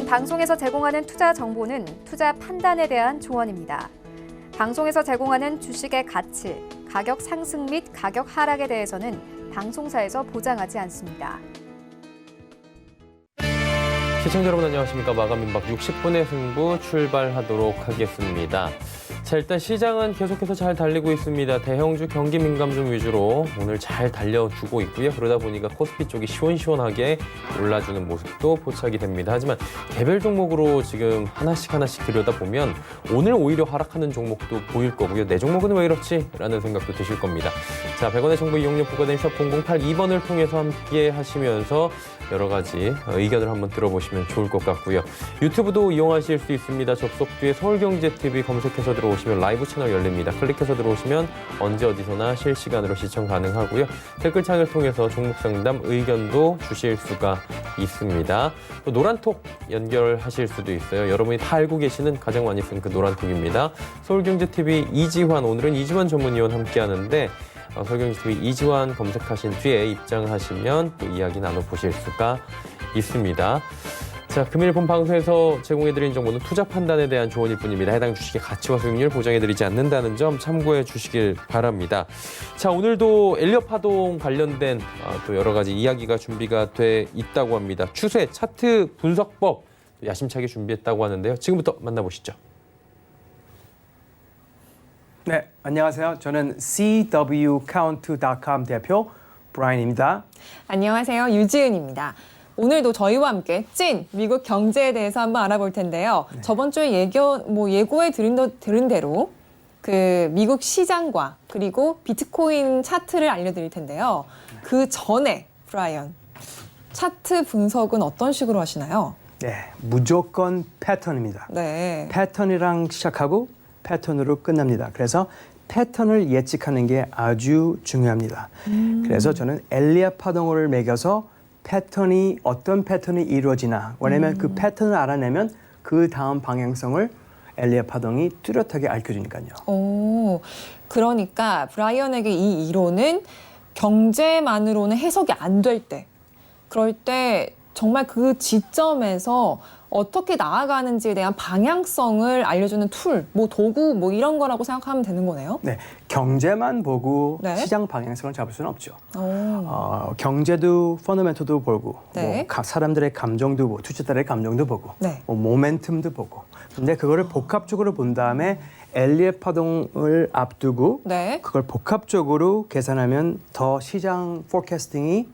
방송에서 제공하는 투자 정보는 투자 판단에 대한 조언입니다. 방송에서 제공하는 주식의 가치, 가격 상승 및 가격 하락에 대해서는 방송사에서 보장하지 않습니다. 시청자 여러분 안녕하십니까. 마감 임박 60분의 승부 출발하도록 하겠습니다. 자, 일단 시장은 계속해서 잘 달리고 있습니다. 대형주 경기 민감주 위주로 오늘 잘 달려주고 있고요. 그러다 보니까 코스피 쪽이 시원시원하게 올라주는 모습도 포착이 됩니다. 하지만 개별 종목으로 지금 하나씩 들여다보면 오늘 오히려 하락하는 종목도 보일 거고요. 내 종목은 왜 이렇지? 라는 생각도 드실 겁니다. 자, 100원의 정보 이용료 부과된 샵 0082번을 통해서 함께 하시면서 여러 가지 의견을 한번 들어보시면 좋을 것 같고요. 유튜브도 이용하실 수 있습니다. 접속 뒤에 서울경제TV 검색해서 들어오시면 라이브 채널 열립니다. 클릭해서 들어오시면 언제 어디서나 실시간으로 시청 가능하고요. 댓글창을 통해서 종목 상담 의견도 주실 수가 있습니다. 또 노란톡 연결하실 수도 있어요. 여러분이 다 알고 계시는 가장 많이 쓴 그 노란톡입니다. 서울경제TV 이지환, 오늘은 이지환 전문위원 함께 하는데 서울경제TV 이지환 검색하신 뒤에 입장하시면 또 이야기 나눠보실 수가 있습니다. 자, 금일 본 방송에서 제공해드린 정보는 투자 판단에 대한 조언일 뿐입니다. 해당 주식의 가치와 수익률 보장해드리지 않는다는 점 참고해 주시길 바랍니다. 자, 오늘도 엘리엇 파동 관련된 또 여러 가지 이야기가 준비가 돼 있다고 합니다. 추세, 차트 분석법 야심차게 준비했다고 하는데요. 지금부터 만나보시죠. 네, 안녕하세요. 저는 CWCount.com 대표 브라이언입니다. 안녕하세요. 유지은입니다. 오늘도 저희와 함께 찐 미국 경제에 대해서 한번 알아볼 텐데요. 네. 저번 주에 예고에 들은 대로 그 미국 시장과 그리고 비트코인 차트를 알려드릴 텐데요. 그 전에 브라이언, 차트 분석은 어떤 식으로 하시나요? 네, 무조건 패턴입니다. 네. 패턴이랑 시작하고 패턴으로 끝납니다. 그래서 패턴을 예측하는 게 아주 중요합니다. 그래서 저는 엘리엇 파동을 매겨서 어떤 패턴이 이루어지나, 왜냐면 그 패턴을 알아내면 그 다음 방향성을 엘리엇 파동이 뚜렷하게 알려주니까요. 오, 그러니까 브라이언에게 이 이론은 경제만으로는 해석이 안 될 때, 그럴 때 정말 그 지점에서 어떻게 나아가는지에 대한 방향성을 알려주는 툴, 도구, 이런 거라고 생각하면 되는 거네요? 네, 경제만 보고 네. 시장 방향성을 잡을 수는 없죠. 오. 경제도 펀더멘털도 보고, 네. 사람들의 감정도 보고, 투자자들의 감정도 보고, 네. 모멘텀도 보고. 근데 그거를 복합적으로 본 다음에 엘리엇 파동을 앞두고 네. 그걸 복합적으로 계산하면 더 시장 포캐스팅이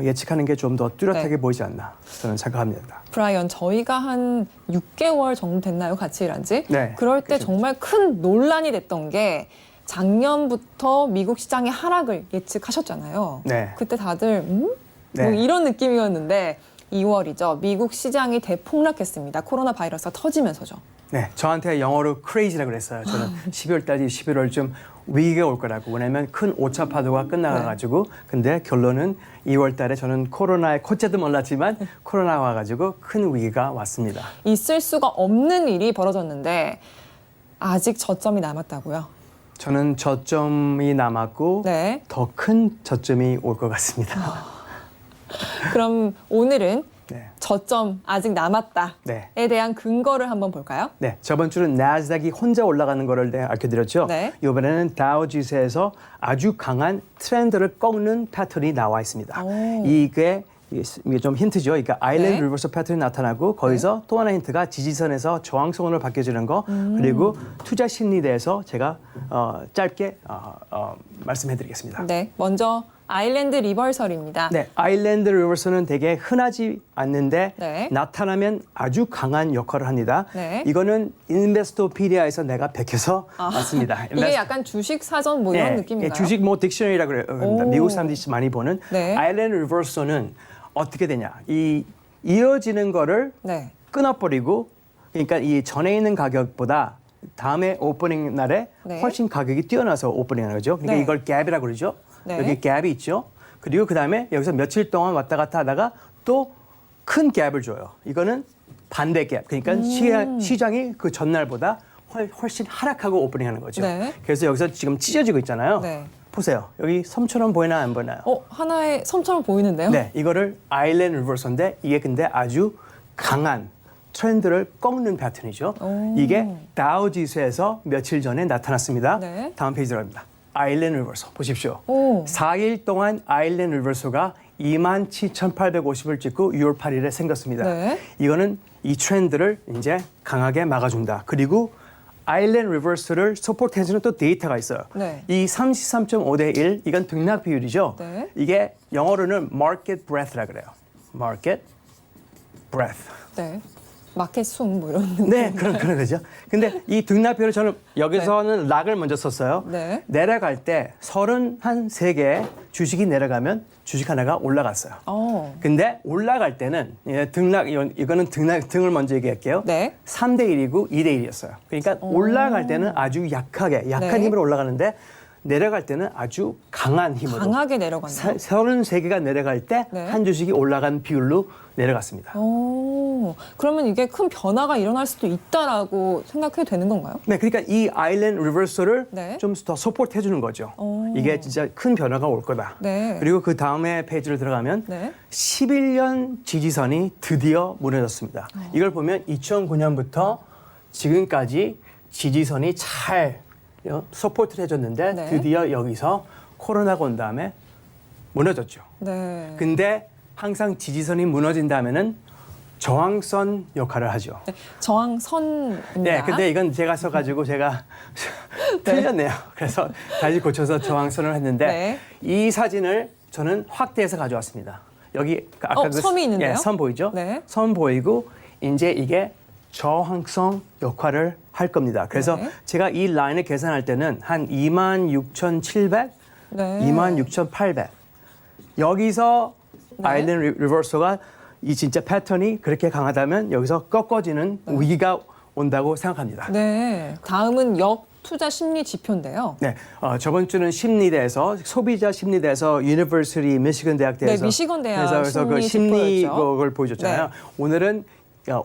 예측하는 게 좀 더 뚜렷하게 네. 보이지 않나 저는 생각합니다. 브라이언, 저희가 한 6개월 정도 됐나요? 같이 일한 지? 네, 그럴 때 그렇죠. 정말 큰 논란이 됐던 게 작년부터 미국 시장의 하락을 예측하셨잖아요. 네. 그때 다들 네. 이런 느낌이었는데 2월이죠. 미국 시장이 대폭락했습니다. 코로나 바이러스가 터지면서죠. 네, 저한테 영어로 crazy라고 그랬어요. 저는 12월 달이 11월쯤 위기가 올 거라고. 왜냐면 큰 5차 파도가 끝나가지고. 근데 결론은 2월 달에 저는 코로나에 콧째도 몰랐지만 코로나가 와가지고 큰 위기가 왔습니다. 있을 수가 없는 일이 벌어졌는데 아직 저점이 남았다고요? 저는 저점이 남았고 네. 더 큰 저점이 올 것 같습니다. 그럼 오늘은 네. 저점 아직 남았다에 네. 대한 근거를 한번 볼까요? 네, 저번 주는 나스닥이 혼자 올라가는 거를 내가 알려드렸죠. 네. 이번에는 다우 지수에서 아주 강한 트렌드를 꺾는 패턴이 나와 있습니다. 오. 이게 좀 힌트죠. 그러니까 아일랜드 네. 리버설 패턴이 나타나고 거기서 또 하나 힌트가 지지선에서 저항선으로 바뀌어지는 거 그리고 투자 심리에 대해서 제가 짧게 말씀해드리겠습니다. 네, 먼저 아일랜드 리버설입니다. 네, 아일랜드 리버설은 되게 흔하지 않는데 네. 나타나면 아주 강한 역할을 합니다. 네. 이거는 인베스토피디아에서 내가 베껴서 왔습니다. 이게 약간 주식 사전 이런 느낌인가요? 주식 딕셔너리라고 그래요. 미국 사람들이 많이 보는 네. 아일랜드 리버설은 어떻게 되냐? 이어지는 거를 네. 끊어버리고, 그러니까 이 전에 있는 가격보다 다음에 오프닝 날에 네. 훨씬 가격이 뛰어나서 오프닝하는 거죠. 그러니까 네. 이걸 갭이라고 그러죠. 네. 여기 갭이 있죠. 그리고 그 다음에 여기서 며칠 동안 왔다 갔다 하다가 또 큰 갭을 줘요. 이거는 반대 갭. 그러니까 시장이 그 전날보다 훨씬 하락하고 오프닝하는 거죠. 네. 그래서 여기서 지금 찢어지고 있잖아요. 네. 보세요. 여기 섬처럼 보이나 안 보이나요? 하나의 섬처럼 보이는데요? 네, 이거를 아일랜드 리버설인데 이게 근데 아주 강한 트렌드를 꺾는 패턴이죠. 오. 이게 다우 지수에서 며칠 전에 나타났습니다. 네. 다음 페이지 들어갑니다. 아일랜드 리버서 보십시오. 오. 4일 동안 아일랜드 리버서가 27,850을 찍고 6월 8일에 생겼습니다. 네. 이거는 이 트렌드를 이제 강하게 막아준다. 그리고 아일랜드 리버스를 서포트해주는 또 데이터가 있어요. 네. 이 33.5대 1, 이건 등락 비율이죠. 네. 이게 영어로는 market breadth라 그래요. market breadth. 네. 마켓 숨 뭐 이런 느낌. 네, 그런 거죠. 근데 이 등락표를 저는 여기서는 락을 먼저 썼어요. 네. 내려갈 때 33개 주식이 내려가면 주식 하나가 올라갔어요. 근데 올라갈 때는 이거는 등을 먼저 얘기할게요. 네. 3대 1이고 2대 1이었어요. 그러니까 올라갈 때는 아주 약한 네. 힘으로 올라가는데 내려갈 때는 아주 강한 힘으로 강하게 내려간다. 33개가 내려갈 때 한 네. 주식이 올라간 비율로 내려갔습니다. 그러면 이게 큰 변화가 일어날 수도 있다라고 생각해도 되는 건가요? 네, 그러니까 이 아일랜드 리버서를 네. 좀 더 서포트 해주는 거죠. 이게 진짜 큰 변화가 올 거다. 네. 그리고 그 다음에 페이지를 들어가면 네. 11년 지지선이 드디어 무너졌습니다. 이걸 보면 2009년부터 지금까지 지지선이 잘 서포트를 해줬는데 네. 드디어 여기서 코로나가 온 다음에 무너졌죠. 네. 근데 항상 지지선이 무너진 다음에는 저항선 역할을 하죠. 네, 저항선입니다. 네, 근데 이건 제가 써가지고 제가 틀렸네요. 그래서 다시 고쳐서 저항선을 했는데 네. 이 사진을 저는 확대해서 가져왔습니다. 여기 아까 섬이 있는데요? 예, 섬 보이죠? 네. 섬 보이고 이제 이게 저항성 역할을 할 겁니다. 그래서 네. 제가 이 라인을 계산할 때는 한 26,700, 네. 26,800 여기서 네. 아일랜드 리버서가 이 진짜 패턴이 그렇게 강하다면 여기서 꺾어지는 위기가 온다고 생각합니다. 네. 다음은 역투자 심리 지표인데요. 네, 저번 주는 심리대에서 소비자 심리대에서 유니버시티 미시건 대학대에서 네, 미시건 대학 그래서 그 심리 심리 지표였죠. 그걸 보여줬잖아요. 네. 오늘은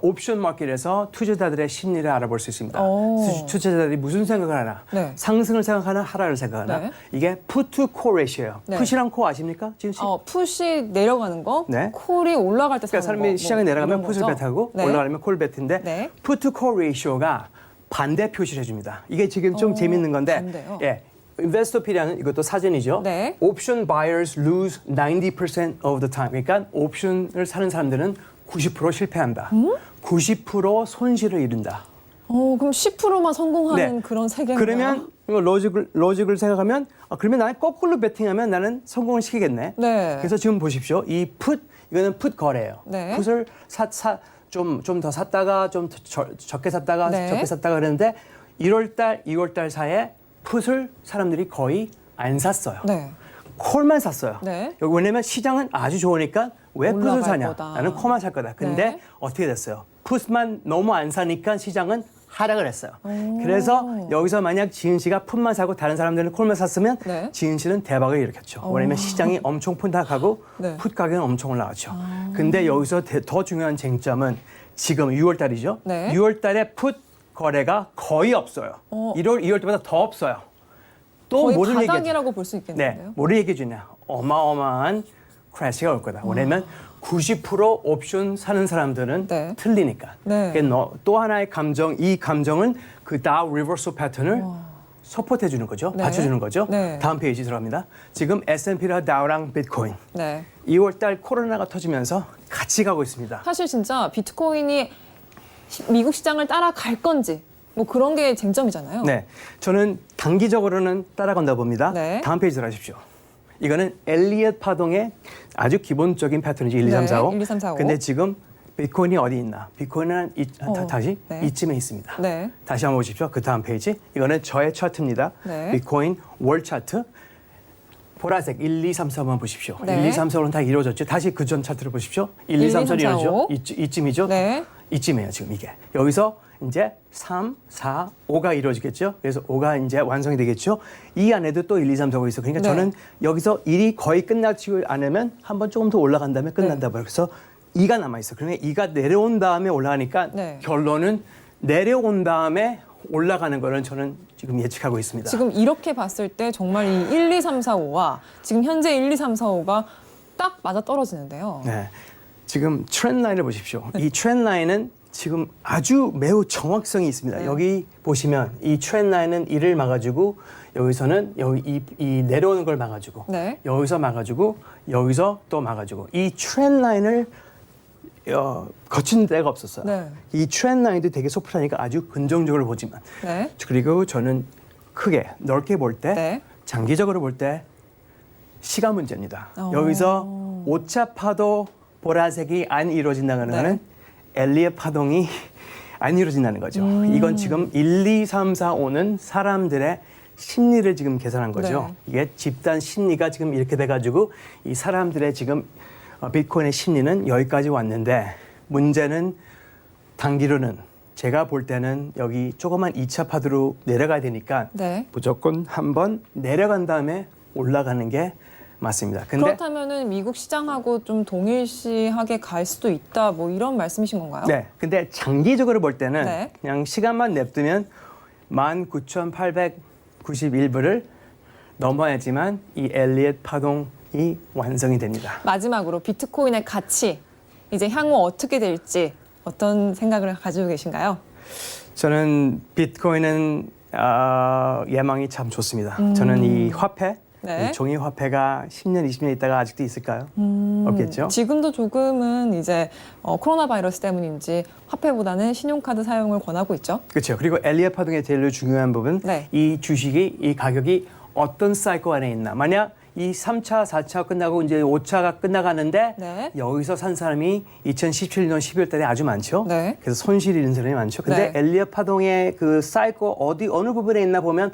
옵션 마켓에서 투자자들의 심리를 알아볼 수 있습니다. 오. 투자자들이 무슨 생각을 하나, 네. 상승을 생각하나, 하락을 생각하나. 네. 이게 put to call ratio예요. 네. 풋이랑 코 아십니까, 지금 씨? 푸시 내려가는 거, 네. 콜이 올라갈 때 사는 그러니까 사람이 거, 시장에 뭐 내려가면 이런 풋을 거죠? 배타고 네. 올라가면 콜 배트인데 네. put to call ratio가 반대 표시를 해줍니다. 이게 지금 좀 재밌는 건데, 반대요? 예, 인베스터피라는 이것도 사전이죠. 네. Option buyers lose 90% of the time. 그러니까 옵션을 사는 사람들은 90% 실패한다. 90% 손실을 입는다. 그럼 10%만 성공하는 네. 그런 세계인가요? 그러면 이거 로직을 생각하면 그러면 나는 거꾸로 베팅하면 나는 성공을 시키겠네. 네. 그래서 지금 보십시오. 이 풋 이거는 풋 거래예요. 네. 풋을 좀 더 샀다가 좀 적게 샀다가 네. 적게 샀다가 그랬는데 1월 달, 2월 달 사이에 풋을 사람들이 거의 안 샀어요. 네. 콜만 샀어요. 네. 여기 왜냐면 시장은 아주 좋으니까 왜 풋을 올라갈 사냐? 거다. 나는 콜만 살 거다. 근데 네. 어떻게 됐어요? 풋만 너무 안 사니까 시장은 하락을 했어요. 그래서 여기서 만약 지은 씨가 풋만 사고 다른 사람들은 콜만 샀으면 네. 지은 씨는 대박을 일으켰죠. 왜냐면 시장이 엄청 푼닥하고 네. 풋 가격은 엄청 올라갔죠. 근데 여기서 더 중요한 쟁점은 지금 6월 달이죠. 네. 6월 달에 풋 거래가 거의 없어요. 1월, 2월 때보다 더 없어요. 또 거의 뭐를 얘기해? 바닥이라고 볼 수 네, 있겠는데요. 뭐를 얘기해 주냐? 어마어마한 크래시가 올 거다. 왜냐면 90% 옵션 사는 사람들은 네. 틀리니까. 네. 그러니까 또 하나의 감정, 이 감정은 그 다우 리버스 패턴을 서포트해 주는 거죠. 네. 받쳐주는 거죠. 네. 다음 페이지 들어갑니다. 지금 S&P랑 다우랑 비트코인. 네. 2월 달 코로나가 터지면서 같이 가고 있습니다. 사실 진짜 비트코인이 미국 시장을 따라갈 건지 뭐 그런 게 쟁점이잖아요. 네, 저는 단기적으로는 따라간다 봅니다. 네. 다음 페이지 들어가십시오. 이거는 엘리엇 파동의 아주 기본적인 패턴이죠. 1, 2, 3, 4, 5. 1, 2, 3, 4, 5. 근데 지금 비트코인이 어디 있나? 비트코인은 다시 네. 이쯤에 있습니다. 네. 다시 한번 보십시오. 그 다음 페이지. 이거는 저의 차트입니다. 네. 비트코인 월 차트. 보라색 1, 2, 3, 4만 보십시오. 네. 1, 2, 3, 4는 다 이루어졌죠. 다시 그 전 차트를 보십시오. 1, 2, 3, 4는 1, 2, 3, 4, 이루어졌죠. 5. 이쯤이죠. 네. 이쯤이에요, 지금 이게. 여기서 이제 3, 4, 5가 이루어지겠죠. 그래서 5가 이제 완성이 되겠죠. 이 안에도 또 1, 2, 3, 4, 5 있어. 그러니까 네. 저는 여기서 1이 거의 끝나지 않으면 한번 조금 더 올라간 다음에 끝난다 봐요. 그래서 2가 남아 있어. 그러면 2가 내려온 다음에 올라가니까 네. 결론은 내려온 다음에 올라가는 거는 저는 지금 예측하고 있습니다. 지금 이렇게 봤을 때 정말 이 1, 2, 3, 4, 5와 지금 현재 1, 2, 3, 4, 5가 딱 맞아 떨어지는데요. 네. 지금 트렌드 라인을 보십시오. 이 트렌드 라인은 지금 아주 매우 정확성이 있습니다. 네. 여기 보시면 이 트렌드 라인은 이를 막아주고 여기서는 여기 이 내려오는 걸 막아주고 네. 여기서 막아주고 여기서 또 막아주고 이 트렌드 라인을 거친 데가 없었어요. 네. 이 트렌드 라인도 되게 소프트하니까 아주 긍정적으로 보지만 네. 그리고 저는 크게 넓게 볼 때 네. 장기적으로 볼 때 시간 문제입니다. 어. 여기서 오차 파도 보라색이 안 이루어진다는 네. 거는 엘리엇 파동이 안 이루어진다는 거죠. 이건 지금 1, 2, 3, 4, 5는 사람들의 심리를 지금 계산한 거죠. 네. 이게 집단 심리가 지금 이렇게 돼가지고 이 사람들의 지금 비트코인의 심리는 여기까지 왔는데 문제는 단기로는 제가 볼 때는 여기 조그만 2차 파도로 내려가야 되니까 네. 무조건 한번 내려간 다음에 올라가는 게 맞습니다. 근데 그렇다면은 미국 시장하고 좀 동일시하게 갈 수도 있다, 뭐 이런 말씀이신 건가요? 네, 근데 장기적으로 볼 때는 네. 그냥 시간만 냅두면 19,891불을 넘어야지만 이 엘리엇 파동이 완성이 됩니다. 마지막으로 비트코인의 가치, 이제 향후 어떻게 될지 어떤 생각을 가지고 계신가요? 저는 비트코인은 예망이 참 좋습니다. 저는 이 화폐, 네. 이 종이 화폐가 10년, 20년 있다가 아직도 있을까요? 없겠죠? 지금도 조금은 이제 코로나 바이러스 때문인지 화폐보다는 신용카드 사용을 권하고 있죠. 그렇죠. 그리고 엘리엇 파동의 제일 중요한 부분, 네. 이 주식이, 이 가격이 어떤 사이클 안에 있나. 만약 이 3차, 4차 끝나고 이제 5차가 끝나가는데 네. 여기서 산 사람이 2017년 12월 달에 아주 많죠. 네. 그래서 손실이 있는 사람이 많죠. 근데 네. 엘리엇 파동의 그 사이클 어느 부분에 있나 보면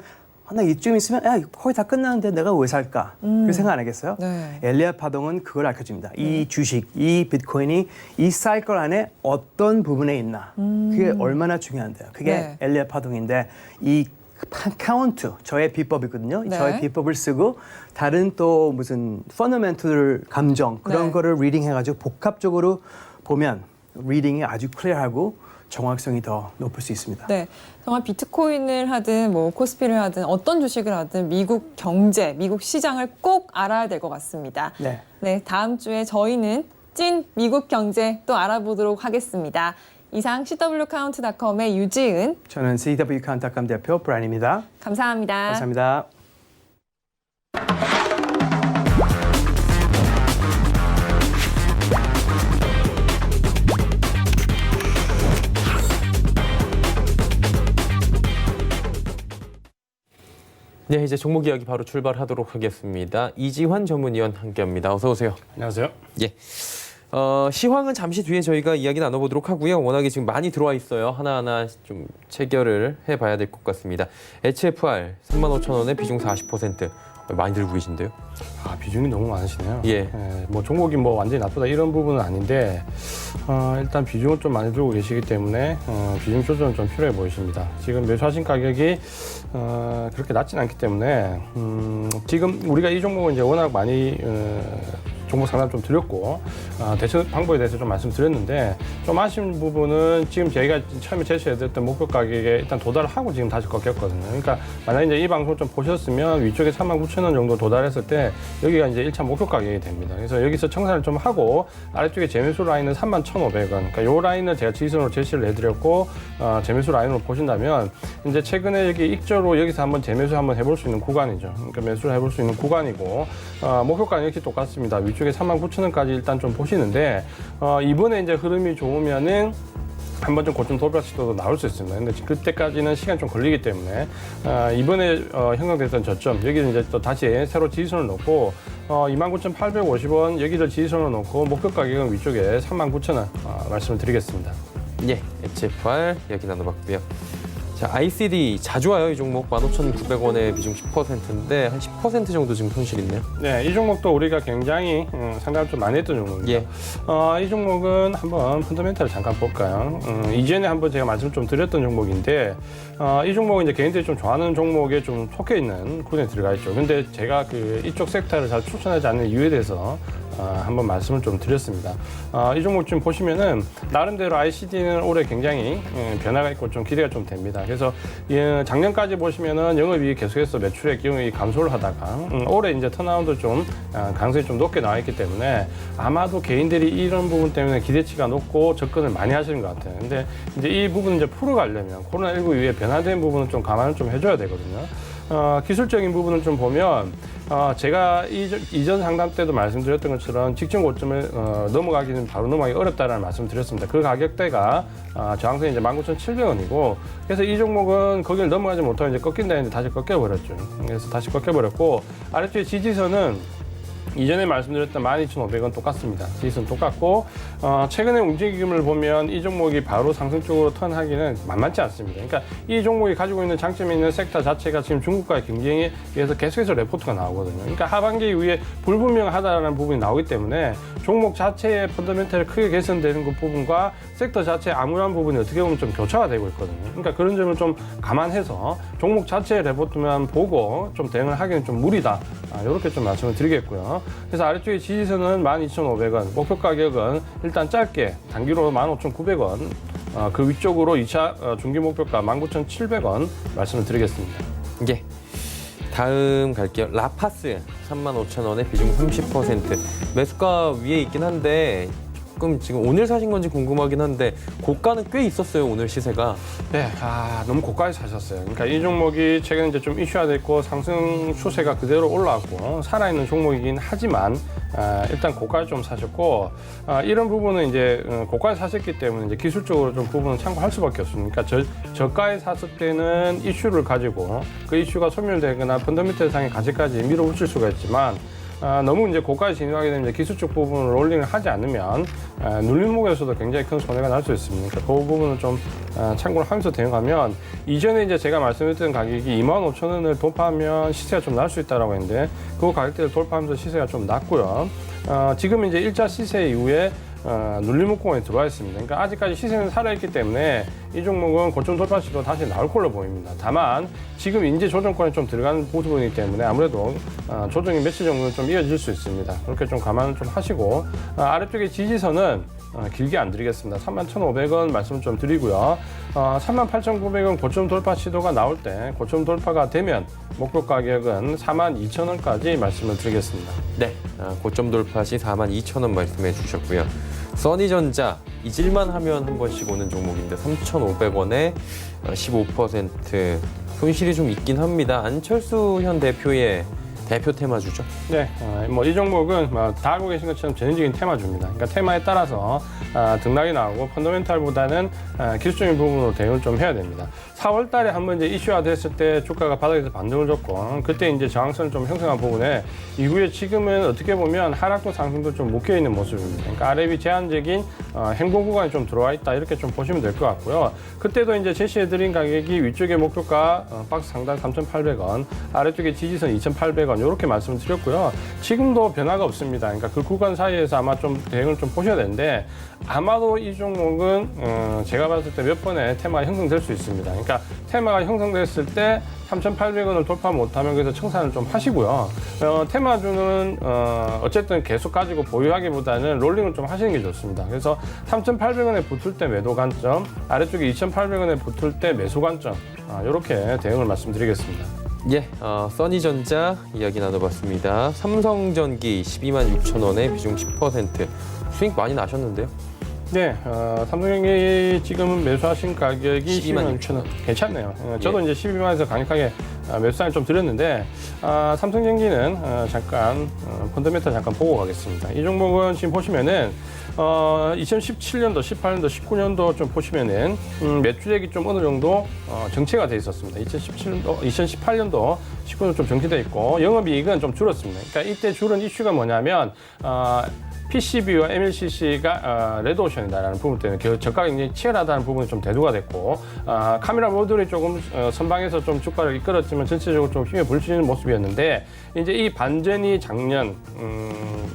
나 이쯤 있으면 야, 거의 다 끝나는데 내가 왜 살까? 그 생각 안 하겠어요? 네. 엘리엇 파동은 그걸 알려줍니다. 이 주식, 이 비트코인이 이 사이클 안에 어떤 부분에 있나. 그게 얼마나 중요한데요. 그게 네. 엘리엇 파동인데 이 카운트, 저의 비법이거든요. 네. 저의 비법을 쓰고 다른 또 무슨 펀더멘털 감정 그런 네. 거를 리딩해가지고 복합적으로 보면 리딩이 아주 클리어하고 정확성이 더 높을 수 있습니다. 네, 정말 비트코인을 하든 뭐 코스피를 하든 어떤 주식을 하든 미국 경제, 미국 시장을 꼭 알아야 될 것 같습니다. 네. 네, 다음 주에 저희는 찐 미국 경제 또 알아보도록 하겠습니다. 이상 CWCount.com의 유지은 저는 CWCount.com 대표 브라인입니다. 감사합니다. 감사합니다. 네, 이제 종목 이야기 바로 출발하도록 하겠습니다. 이지환 전문위원 함께합니다. 어서 오세요. 안녕하세요. 예. 시황은 잠시 뒤에 저희가 이야기 나눠보도록 하고요. 워낙에 지금 많이 들어와 있어요. 하나하나 좀 체결을 해봐야 될 것 같습니다. HFR 35,000원에 비중 40%. 많이 들고 계신데요. 아, 비중이 너무 많으시네요. 예. 뭐 종목이 뭐 완전히 나쁘다 이런 부분은 아닌데 일단 비중을 좀 많이 들고 계시기 때문에 비중 조절은 좀 필요해 보이십니다. 지금 매수하신 가격이 그렇게 낮진 않기 때문에 지금 우리가 이 종목은 이제 워낙 많이 정보 상담 좀 드렸고 대처 방법에 대해서 좀 말씀드렸는데 좀 아쉬운 부분은 지금 저희가 처음에 제시해드렸던 목표 가격에 일단 도달을 하고 지금 다시 꺾였거든요. 그러니까 만약 이제 이 방송 좀 보셨으면 위쪽에 39,000원 정도 도달했을 때 여기가 이제 1차 목표 가격이 됩니다. 그래서 여기서 청산을 좀 하고 아래쪽에 재매수 라인은 31,500원. 그러니까 이 라인을 제가 지지선으로 제시를 해드렸고 재매수 라인으로 보신다면 이제 최근에 여기 익저로 여기서 한번 재매수 한번 해볼 수 있는 구간이죠. 그러니까 매수를 해볼 수 있는 구간이고 목표가는 역시 똑같습니다. 위쪽에 39,000원까지 일단 좀 보시는데 이번에 이제 흐름이 좋으면은 한번 좀 고점 돌파 시도도 나올 수 있습니다. 근데 그때까지는 시간이 좀 걸리기 때문에 이번에 형성됐던 저점 여기는 이제 또 다시 새로 지지선을 놓고 29,850원 여기를 지지선으로 놓고 목표 가격은 위쪽에 39,000원 말씀을 드리겠습니다. 예, HFR 이야기 나눠봤고요. 자, ICD 자주 와요. 이 종목 15,900원에 비중 10%인데 한 10% 정도 지금 손실 있네요. 네, 이 종목도 우리가 굉장히 상담을 좀 많이 했던 종목입니다. 예. 이 종목은 한번 펀더멘탈을 잠깐 볼까요? 이전에 한번 제가 말씀 좀 드렸던 종목인데 이 종목은 이제 개인들이 좀 좋아하는 종목에 좀 속해 있는 군에 들어가 있죠. 근데 제가 이쪽 섹터를 잘 추천하지 않는 이유에 대해서 한번 말씀을 좀 드렸습니다. 이 종목 지금 보시면은 나름대로 ICD는 올해 굉장히 변화가 있고 좀 기대가 좀 됩니다. 그래서 작년까지 보시면은 영업이익이 계속해서 매출액 영업이익이 감소를 하다가 올해 이제 턴아웃도 좀 가능성이 좀 높게 나와 있기 때문에 아마도 개인들이 이런 부분 때문에 기대치가 높고 접근을 많이 하시는 것 같아요. 근데 이제 이 부분을 이제 풀어가려면 코로나19 이후에 변화된 부분은 좀 감안을 좀 해줘야 되거든요. 기술적인 부분을 좀 보면 제가 이전 상담 때도 말씀드렸던 것처럼 직전 고점을 넘어가기는 바로 넘어가기 어렵다라는 말씀을 드렸습니다. 그 가격대가 저항선이 이제 19,700원이고 그래서 이 종목은 거기를 넘어가지 못하고 이제 꺾인다 했는데 다시 꺾여버렸죠. 그래서 다시 꺾여버렸고 아래쪽에 지지선은 이전에 말씀드렸던 12,500원 똑같습니다. 지지선 똑같고 최근에 움직임을 보면 이 종목이 바로 상승 쪽으로 턴하기는 만만치 않습니다. 그러니까 이 종목이 가지고 있는 장점이 있는 섹터 자체가 지금 중국과의 경쟁에 의해서 계속해서 레포트가 나오거든요. 그러니까 하반기 이후에 불분명하다는 부분이 나오기 때문에 종목 자체의 펀더멘털이 크게 개선되는 그 부분과 섹터 자체의 암울한 부분이 어떻게 보면 좀 교차가 되고 있거든요. 그러니까 그런 점을 좀 감안해서 종목 자체의 레포트만 보고 좀 대응을 하기는 좀 무리다. 이렇게 좀 말씀을 드리겠고요. 그래서 아래쪽에 지지선은 12,500원, 목표 가격은 일단 짧게 단기로 15,900원, 그 위쪽으로 2차 중기 목표가 19,700원 말씀을 드리겠습니다. 예. 다음 갈게요. 라파스 35,000원에 비중 30%. 매수가 위에 있긴 한데 조금 지금 오늘 사신 건지 궁금하긴 한데 고가는 꽤 있었어요, 오늘 시세가. 네, 너무 고가에 사셨어요. 그러니까 이 종목이 최근에 이제 좀 이슈화됐고 상승 추세가 그대로 올라왔고 살아있는 종목이긴 하지만 일단 고가에 좀 사셨고 이런 부분은 이제 고가에 사셨기 때문에 이제 기술적으로 좀 부분은 참고할 수밖에 없습니다. 그러니까 저가에 샀을 때는 이슈를 가지고 그 이슈가 소멸되거나 펀더멘털 상의 가치까지 밀어붙일 수가 있지만 너무 이제 고가에 진입하게 되면 이제 기술적 부분을 롤링을 하지 않으면 눌림목에서도 굉장히 큰 손해가 날 수 있습니다. 그러니까 그 부분을 좀 참고를 하면서 대응하면 이전에 이제 제가 말씀드렸던 가격이 25,000원을 돌파하면 시세가 좀 날 수 있다라고 했는데 그 가격대를 돌파하면서 시세가 좀 낮고요. 지금 이제 1차 시세 이후에 눌림목공에 들어와 있습니다. 그러니까 아직까지 시세는 살아있기 때문에 이 종목은 고점 돌파 시도 다시 나올 걸로 보입니다. 다만 지금 인제 조정권에 좀 들어가는 부분이기 때문에 아무래도 조정이 며칠 정도는 좀 이어질 수 있습니다. 그렇게 좀 감안을 좀 하시고 아래쪽에 지지선은 길게 안 드리겠습니다. 31,500원 말씀 좀 드리고요. 38,900원 고점 돌파 시도가 나올 때 고점 돌파가 되면 목표 가격은 42,000원까지 말씀을 드리겠습니다. 네, 고점 돌파 시 42,000원 말씀해 주셨고요. 써니전자 잊을만 하면 한 번씩 오는 종목인데 3,500원에 15% 손실이 좀 있긴 합니다. 안철수 현 대표의 대표 테마주죠. 네, 뭐 이 종목은 다 알고 계신 것처럼 전형적인 테마주입니다. 그러니까 테마에 따라서 등락이 나오고 펀더멘탈보다는 기술적인 부분으로 대응을 좀 해야 됩니다. 4월 달에 한번 이제 이슈화 됐을 때 주가가 바닥에서 반등을 줬고 그때 이제 저항선을 좀 형성한 부분에 이후에 지금은 어떻게 보면 하락도 상승도 좀 묶여 있는 모습입니다. 그러니까 RF이 제한적인 행보 구간이 좀 들어와 있다 이렇게 좀 보시면 될 것 같고요. 그때도 이제 제시해드린 가격이 위쪽에 목표가 박스 상단 3,800원, 아래쪽에 지지선 2,800원 이렇게 말씀을 드렸고요. 지금도 변화가 없습니다. 그러니까 그 구간 사이에서 아마 좀 대응을 좀 보셔야 되는데 아마도 이 종목은 제가 봤을 때 몇 번의 테마가 형성될 수 있습니다. 그러니까 테마가 형성됐을 때 3,800원을 돌파 못하면 그래서 청산을 좀 하시고요. 테마주는 어쨌든 계속 가지고 보유하기보다는 롤링을 좀 하시는 게 좋습니다. 그래서 3,800원에 붙을 때 매도 관점, 아래쪽에 2,800원에 붙을 때 매수 관점 이렇게 대응을 말씀드리겠습니다. 예, 써니전자 이야기 나눠봤습니다. 삼성전기 126,000원에 비중 10%. 수익 많이 나셨는데요? 네, 삼성전기 지금은 매수하신 가격이 126,000원. 괜찮네요. 저도 이제 12만에서 강력하게 매수상을 좀 드렸는데 삼성전기는 잠깐 펀더멘털 잠깐 보고 가겠습니다. 이 종목은 지금 보시면은 2017년도, 18년도, 19년도 좀 보시면은 매출액이 좀 어느 정도 정체가 돼 있었습니다. 2017년도, 2018년도, 19년도 좀 정체돼 있고 영업이익은 좀 줄었습니다. 그러니까 이때 줄은 이슈가 뭐냐면 PCB와 MLCC가 레드오션이다라는 부분 때문에 저가가 굉장히 치열하다는 부분이 좀 대두가 됐고 카메라 모듈이 조금 선방해서 좀 주가를 이끌었지만 전체적으로 좀 힘에 불리는 모습이었는데 이제 이 반전이 작년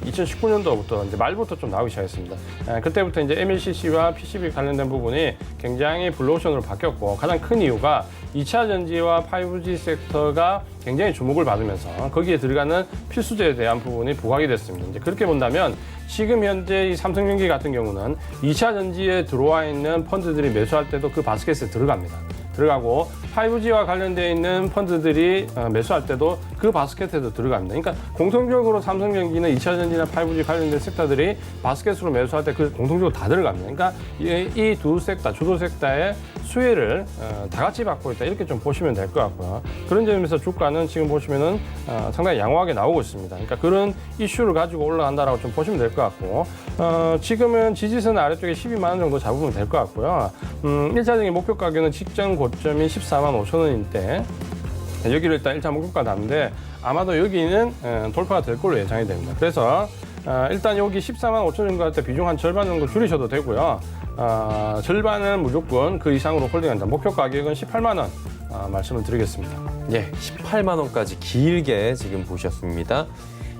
2019년도부터 이제 말부터 좀 나오기 시작했습니다. 그때부터 이제 MLCC와 PCB 관련된 부분이 굉장히 블루오션으로 바뀌었고 가장 큰 이유가 2차 전지와 5G 섹터가 굉장히 주목을 받으면서 거기에 들어가는 필수제에 대한 부분이 부각이 됐습니다. 이제 그렇게 본다면 지금 현재 이 삼성전기 같은 경우는 2차 전지에 들어와 있는 펀드들이 매수할 때도 그 바스켓에 들어갑니다. 들어가고 5G와 관련되어 있는 펀드들이 매수할 때도 그 바스켓에도 들어갑니다. 그러니까 공통적으로 삼성전기는 2차 전지나 5G 관련된 섹터들이 바스켓으로 매수할 때 그 공통적으로 다 들어갑니다. 그러니까 이 두 섹터, 주도 섹터의 수혜를 다 같이 받고 있다 이렇게 좀 보시면 될 것 같고요. 그런 점에서 주가는 지금 보시면은 상당히 양호하게 나오고 있습니다. 그러니까 그런 이슈를 가지고 올라간다라고 좀 보시면 될 것 같고 지금은 지지선 아래쪽에 12만 원 정도 잡으면 될 것 같고요. 1차적인 목표 가격은 직전 고점이 14만 5천 원인데 여기를 일단 1차 목표가 나는데 아마도 여기는 돌파가 될 걸로 예상이 됩니다. 그래서 일단 여기 14만 5천 정도 할 때 비중 한 절반 정도 줄이셔도 되고요. 절반은 무조건 그 이상으로 홀딩한다. 목표 가격은 18만 원 말씀을 드리겠습니다. 예, 18만 원까지 길게 지금 보셨습니다.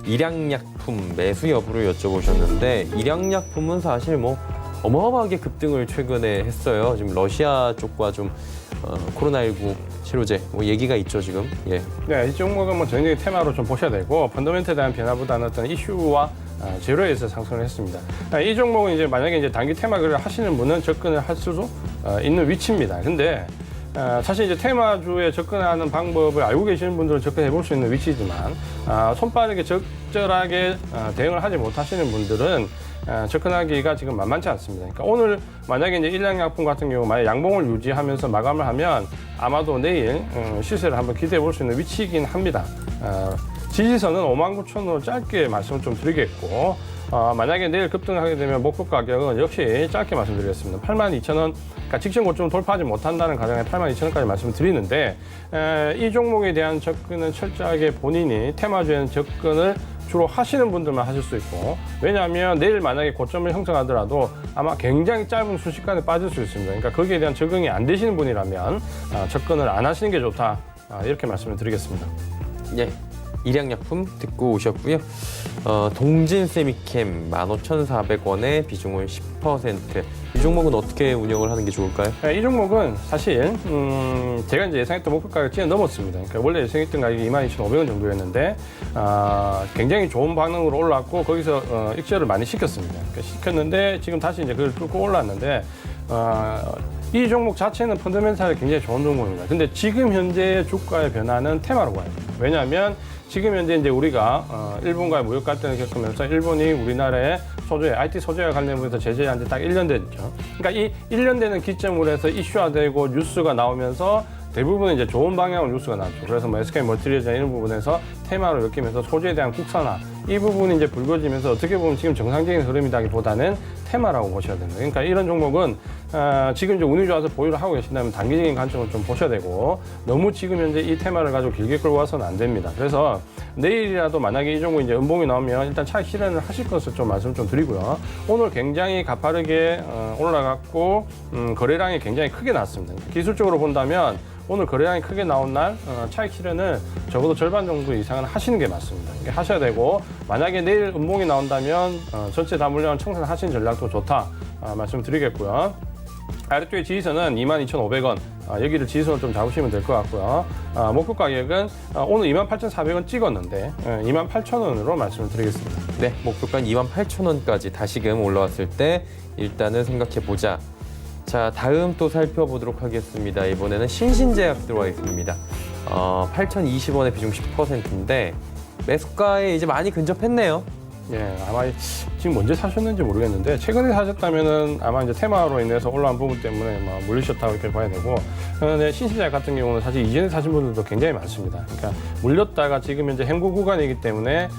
일양약품 매수 여부를 여쭤보셨는데 일양약품은 사실 뭐 어마어마하게 급등을 최근에 했어요. 지금 러시아 쪽과 좀 코로나19 치료제 뭐 얘기가 있죠 지금. 예. 네, 이 종목은 뭐 전형적인 테마로 좀 보셔야 되고 펀더멘트에 대한 변화보다는 어떤 이슈와 재료에서 상승을 했습니다. 이 종목은 이제 만약에 이제 단기 테마를 하시는 분은 접근을 할 수도 있는 위치입니다. 근데 사실 이제 테마주에 접근하는 방법을 알고 계시는 분들은 접근해 볼 수 있는 위치지만 손빠르게 적절하게 대응을 하지 못하시는 분들은 접근하기가 지금 만만치 않습니다. 그러니까 오늘 만약에 이제 일양약품 같은 경우 만약 양봉을 유지하면서 마감을 하면 아마도 내일 시세를 한번 기대해 볼 수 있는 위치이긴 합니다. 지지선은 59,000원으로 짧게 말씀을 좀 드리겠고 만약에 내일 급등하게 되면 목표 가격은 역시 짧게 말씀드리겠습니다. 82,000원, 그러니까 직전 고점을 돌파하지 못한다는 가정에 82,000원까지 말씀을 드리는데 이 종목에 대한 접근은 철저하게 본인이 테마주에는 접근을 주로 하시는 분들만 하실 수 있고 왜냐하면 내일 만약에 고점을 형성하더라도 아마 굉장히 짧은 순식간에 빠질 수 있습니다. 그러니까 거기에 대한 적응이 안 되시는 분이라면 접근을 안 하시는 게 좋다 이렇게 말씀을 드리겠습니다. 예. 일양약품 듣고 오셨고요. 동진세미캠 15,400원에 비중은 10%. 이 종목은 어떻게 운영을 하는 게 좋을까요? 이 종목은 사실 제가 이제 예상했던 목표 가격을 뛰어넘었습니다. 그러니까 원래 예상했던 가격이 22,500원 정도였는데 굉장히 좋은 반응으로 올랐고 거기서 익절을 많이 시켰습니다. 그러니까 시켰는데 지금 다시 이제 그걸 뚫고 올랐는데 이 종목 자체는 펀더멘탈이 굉장히 좋은 종목입니다. 근데 지금 현재의 주가의 변화는 테마로 봐야 돼요. 왜냐하면 지금 현재 이제 우리가 일본과의 무역 갈등을 겪으면서 일본이 우리나라의 소재, IT 소재와 관련해서 제재한 지 딱 1년 됐죠. 그러니까 이 1년 되는 기점으로 해서 이슈화되고 뉴스가 나오면서 대부분 이제 좋은 방향으로 뉴스가 나왔죠. 그래서 뭐 SK 멀티리얼이나 이런 부분에서 테마로 엮이면서 소재에 대한 국산화 이 부분이 이제 불거지면서 어떻게 보면 지금 정상적인 흐름이라기보다는 테마라고 보셔야 됩니다. 그러니까 이런 종목은 지금 이제 운이 좋아서 보유를 하고 계신다면 단기적인 관점을 좀 보셔야 되고 너무 지금 현재 이 테마를 가지고 길게 끌고 와서는 안 됩니다. 그래서 내일이라도 만약에 이 종목 이제 음봉이 나오면 일단 차익 실현을 하실 것을 좀 말씀 좀 드리고요. 오늘 굉장히 가파르게 올라갔고 거래량이 굉장히 크게 났습니다. 기술적으로 본다면 오늘 거래량이 크게 나온 날 차익 실현을 적어도 절반 정도 이상은 하시는 게 맞습니다. 이게 하셔야 되고 만약에 내일 음봉이 나온다면 전체 다물량 청산하시는 전략도 좋다 말씀드리겠고요. 아래쪽에 지지선은 22,500원 여기를 지지선을 좀 잡으시면 될 것 같고요. 목표 가격은 오늘 28,400원 찍었는데 28,000원으로 말씀을 드리겠습니다. 네, 목표가 28,000원까지 다시금 올라왔을 때 일단은 생각해보자. 자, 다음 또 살펴보도록 하겠습니다. 이번에는 신신제약 들어와 있습니다. 8,020원에 비중 10%인데 매수가에 이제 많이 근접했네요. 예, 아마 지금 언제 사셨는지 모르겠는데 최근에 사셨다면은 아마 이제 테마로 인해서 올라온 부분 때문에 막 물리셨다고 이렇게 봐야 되고 그런데 신신제약 같은 경우는 사실 이전에 사신 분들도 굉장히 많습니다. 그러니까 물렸다가 지금 현재 행보 구간이기 때문에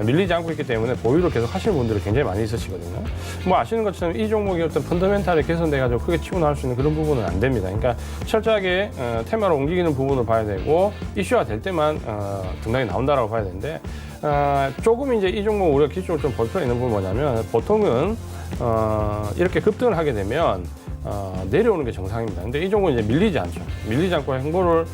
밀리지 않고 있기 때문에 보유를 계속 하시는 분들이 굉장히 많이 있으시거든요. 뭐 아시는 것처럼 이 종목이 어떤 펀더멘탈이 개선돼가지고 크게 치고 나올 수 있는 그런 부분은 안 됩니다. 그러니까 철저하게 테마로 옮기는 부분을 봐야 되고 이슈화 될 때만 등락이 나온다라고 봐야 되는데. 조금 이제 이 종목 우리가 기준으로 좀 볼 필요가 있는 부분은 뭐냐면 보통은 이렇게 급등을 하게 되면 내려오는 게 정상입니다. 근데 이 종목은 이제 밀리지 않죠. 밀리지 않고 행보를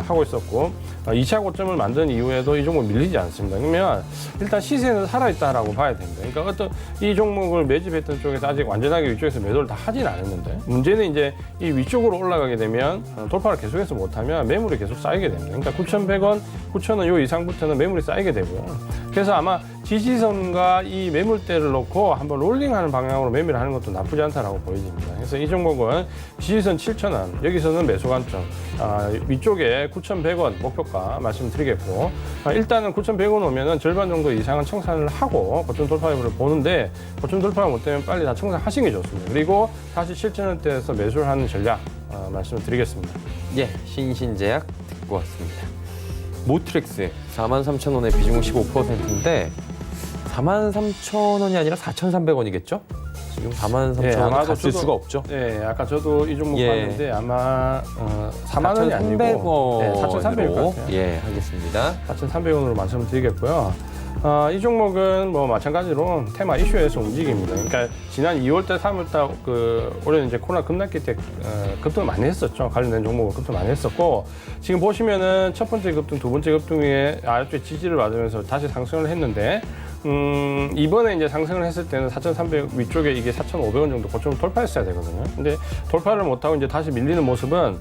하고 있었고 2차 고점을 만든 이후에도 이 종목 밀리지 않습니다. 그러면 일단 시세는 살아있다라고 봐야 됩니다. 그러니까 어떤 이 종목을 매집했던 쪽에서 아직 완전하게 위쪽에서 매도를 다 하진 않았는데 문제는 이제 이 위쪽으로 올라가게 되면 돌파를 계속해서 못하면 매물이 계속 쌓이게 됩니다. 그러니까 9,100원, 9,000원 요 이상부터는 매물이 쌓이게 되고요. 그래서 아마 지지선과 이 매물대를 놓고 한번 롤링하는 방향으로 매매를 하는 것도 나쁘지 않다라고 보여집니다. 그래서 이 종목은 지지선 7,000원, 여기서는 매수 관점, 위쪽에 9,100원 목표가 말씀드리겠고, 일단은 9,100원 오면은 절반 정도 이상은 청산을 하고 고점 돌파 여부를 보는데 고점 돌파가 못 되면 빨리 다 청산하시는 게 좋습니다. 그리고 다시 7,000원대에서 매수를 하는 전략 말씀을 드리겠습니다. 예, 신신제약 듣고 왔습니다. 모트렉스 43,000원에 비중은 15%인데 43,000원이 아니라 4,300원이겠죠? 지금 43,000원 아마도 갔을 저도- 수가 없죠. 네, 아까 저도 이 종목 예. 봤는데 아마 4만 원이 아니고 4,300원 로 같아요. 예, 하겠습니다. 4,300원으로 말씀드리겠고요. 이 종목은 뭐 마찬가지로 테마 이슈에서 움직입니다. 그러니까 지난 2월달, 3월달 올해는 이제 코로나 급락기 때 급등을 많이 했었죠. 관련된 종목을 급등 많이 했었고 지금 보시면은 첫 번째 급등, 두 번째 급등 위에 아래쪽에 지지를 받으면서 다시 상승을 했는데 이번에 이제 상승을 했을 때는 4,300 위쪽에 이게 4,500원 정도 고점을 돌파했어야 되거든요. 근데 돌파를 못하고 이제 다시 밀리는 모습은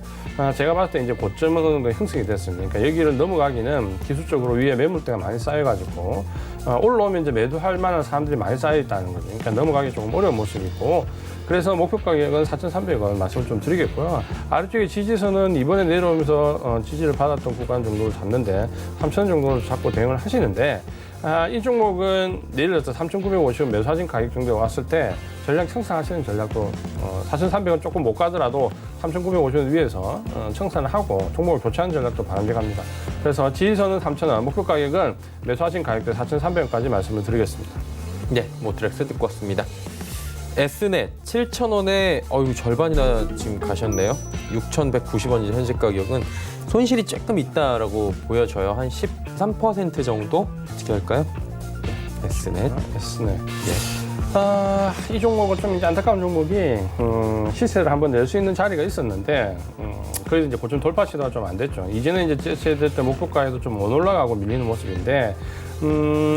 제가 봤을 때 이제 고점은 어느 정도 형성이 됐습니다. 그러니까 여기를 넘어가기는 기술적으로 위에 매물대가 많이 쌓여가지고 올라오면 이제 매도할 만한 사람들이 많이 쌓여 있다는 거죠. 그러니까 넘어가기 조금 어려운 모습이고 그래서 목표 가격은 4,300원 말씀을 좀 드리겠고요. 아래쪽에 지지선은 이번에 내려오면서 지지를 받았던 구간 정도를 잡는데 3,000원 정도를 잡고 대응을 하시는데 이 종목은 내일부터 3,950원 매수하신 가격 정도에 왔을 때 전략 청산하시는 전략도 4,300원 조금 못 가더라도 3,950원 위에서 청산을 하고 종목을 교체하는 전략도 바람직합니다. 그래서 지지선은 3,000원, 목표 가격은 매수하신 가격대 4,300원까지 말씀을 드리겠습니다. 네, 모트렉스 듣고 왔습니다. S넷 7,000원에 절반이나 지금 가셨네요. 6,190원이 현재 가격은 손실이 조금 있다라고 보여져요. 한 13% 정도 어떻게 할까요? 네, S넷. S네. 예. 이 종목은 좀 이제 안타까운 종목이 시세를 한번 낼 수 있는 자리가 있었는데 그래서 이제 고점 돌파 시도가 좀 안 됐죠. 이제는 이제 제시됐던 목표가에도 좀 못 올라가고 밀리는 모습인데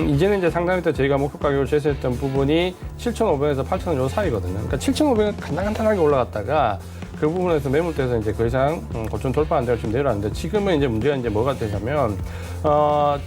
이제는 이제 상당히 때 저희가 목표 가격을 제시했던 부분이 7,500에서 8,000원 요 사이거든요. 그러니까 7,500은 간단하게 올라갔다가 그 부분에서 매물대에서 이제 더 이상 고점 돌파 안 되고 좀 내려왔는데 지금은 이제 문제가 이제 뭐가 되냐면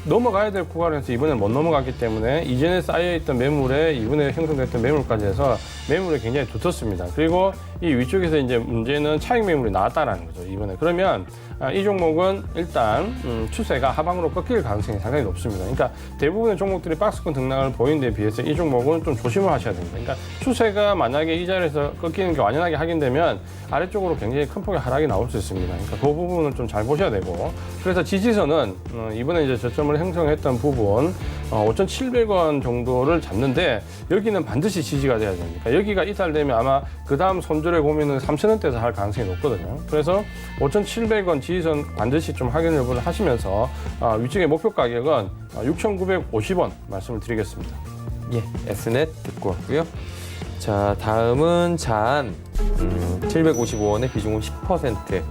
넘어가야 될 구간에서 이번에 못 넘어갔기 때문에 이전에 쌓여있던 매물에 이번에 형성됐던 매물까지 해서 매물이 굉장히 두텁습니다. 그리고 이 위쪽에서 이제 문제는 차익 매물이 나왔다라는 거죠, 이번에. 그러면 이 종목은 일단 추세가 하방으로 꺾일 가능성이 상당히 높습니다. 그러니까 대부분의 종목들이 박스권 등락을 보이는 데 비해서 이 종목은 좀 조심을 하셔야 됩니다. 그러니까 추세가 만약에 이 자리에서 꺾이는 게 완연하게 확인되면 아래쪽으로 굉장히 큰 폭의 하락이 나올 수 있습니다. 그러니까 그 부분을 좀 잘 보셔야 되고 그래서 지지선은 이번에 이제 저점을 형성했던 부분 5,700원 정도를 잡는데 여기는 반드시 지지가 돼야 됩니다. 여기가 이탈되면 아마 그 다음 손절에 보면은 3,000원대에서 할 가능성이 높거든요. 그래서 5,700원 지지선 반드시 좀 확인 여부를 하시면서 위쪽의 목표 가격은 6,950원 말씀을 드리겠습니다. 예, S넷 듣고 왔고요. 자, 다음은 잔 755원에 비중은 10%.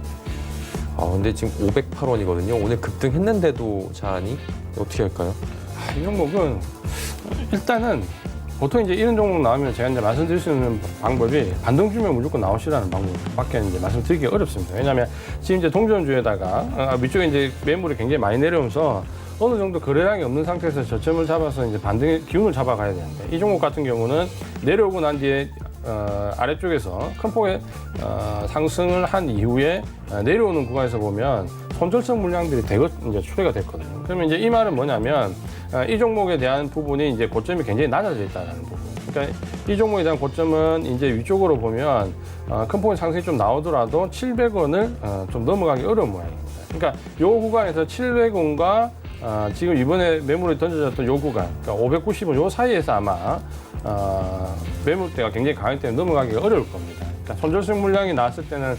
근데 지금 508원이거든요. 오늘 급등했는데도 잔이 어떻게 할까요? 이 종목은 일단은 보통 이제 이런 종목 나오면 제가 이제 말씀드릴 수 있는 방법이 반등 주면 무조건 나오시라는 방법밖에 이제 말씀드리기 어렵습니다. 왜냐하면 지금 이제 동전주에다가 위쪽에 이제 매물이 굉장히 많이 내려오면서 어느 정도 거래량이 없는 상태에서 저점을 잡아서 이제 반등의 기운을 잡아가야 되는데 이 종목 같은 경우는 내려오고 난 뒤에 아래쪽에서 큰 폭의 상승을 한 이후에 내려오는 구간에서 보면 손절성 물량들이 대거 이제 출회가 됐거든요. 그러면 이제 이 말은 뭐냐면 이 종목에 대한 부분이 이제 고점이 굉장히 낮아져 있다는 부분. 그러니까 이 종목에 대한 고점은 이제 위쪽으로 보면 큰 폭의 상승이 좀 나오더라도 700원을 좀 넘어가기 어려운 모양입니다. 그러니까 요 구간에서 700원과 지금 이번에 매물이 던져졌던 요 구간, 그러니까 590원 요 사이에서 아마 매물대가 굉장히 강하기 때문에 넘어가기가 어려울 겁니다. 그러니까 손절성 물량이 나왔을 때는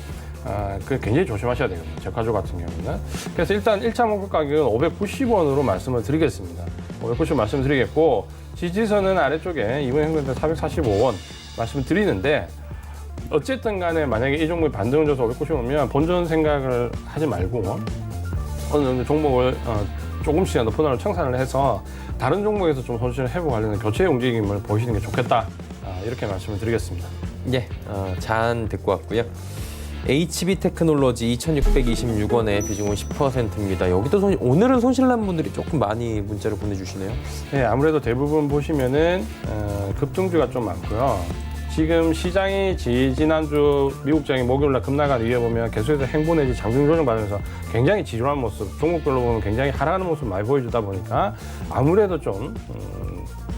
그 굉장히 조심하셔야 되거든요. 저가조 같은 경우는. 그래서 일단 1차 목표 가격은 590원으로 말씀을 드리겠습니다. 590원 말씀드리겠고 지지선은 아래쪽에 이번 형성된 445원 말씀을 드리는데 어쨌든 간에 만약에 이 종목이 반등을 줘서 590원이면 본전 생각을 하지 말고 어느 정도 종목을 조금씩이라도 분할로 청산을 해서 다른 종목에서 좀 손실을 회복하려는 교체 움직임을 보시는 게 좋겠다. 이렇게 말씀을 드리겠습니다. 예, 잘 듣고 왔고요. HB 테크놀로지 2,626원에 비중은 10%입니다. 여기도 오늘은 손실난 분들이 조금 많이 문자를 보내주시네요. 네, 아무래도 대부분 보시면은 급등주가 좀 많고요. 지금 시장이 지난주 미국장이 목요일날 급락한 이후에 보면 계속해서 행보 내지 장중 조정 받으면서 굉장히 지루한 모습, 종목별로 보면 굉장히 하락하는 모습 많이 보여주다 보니까 아무래도 좀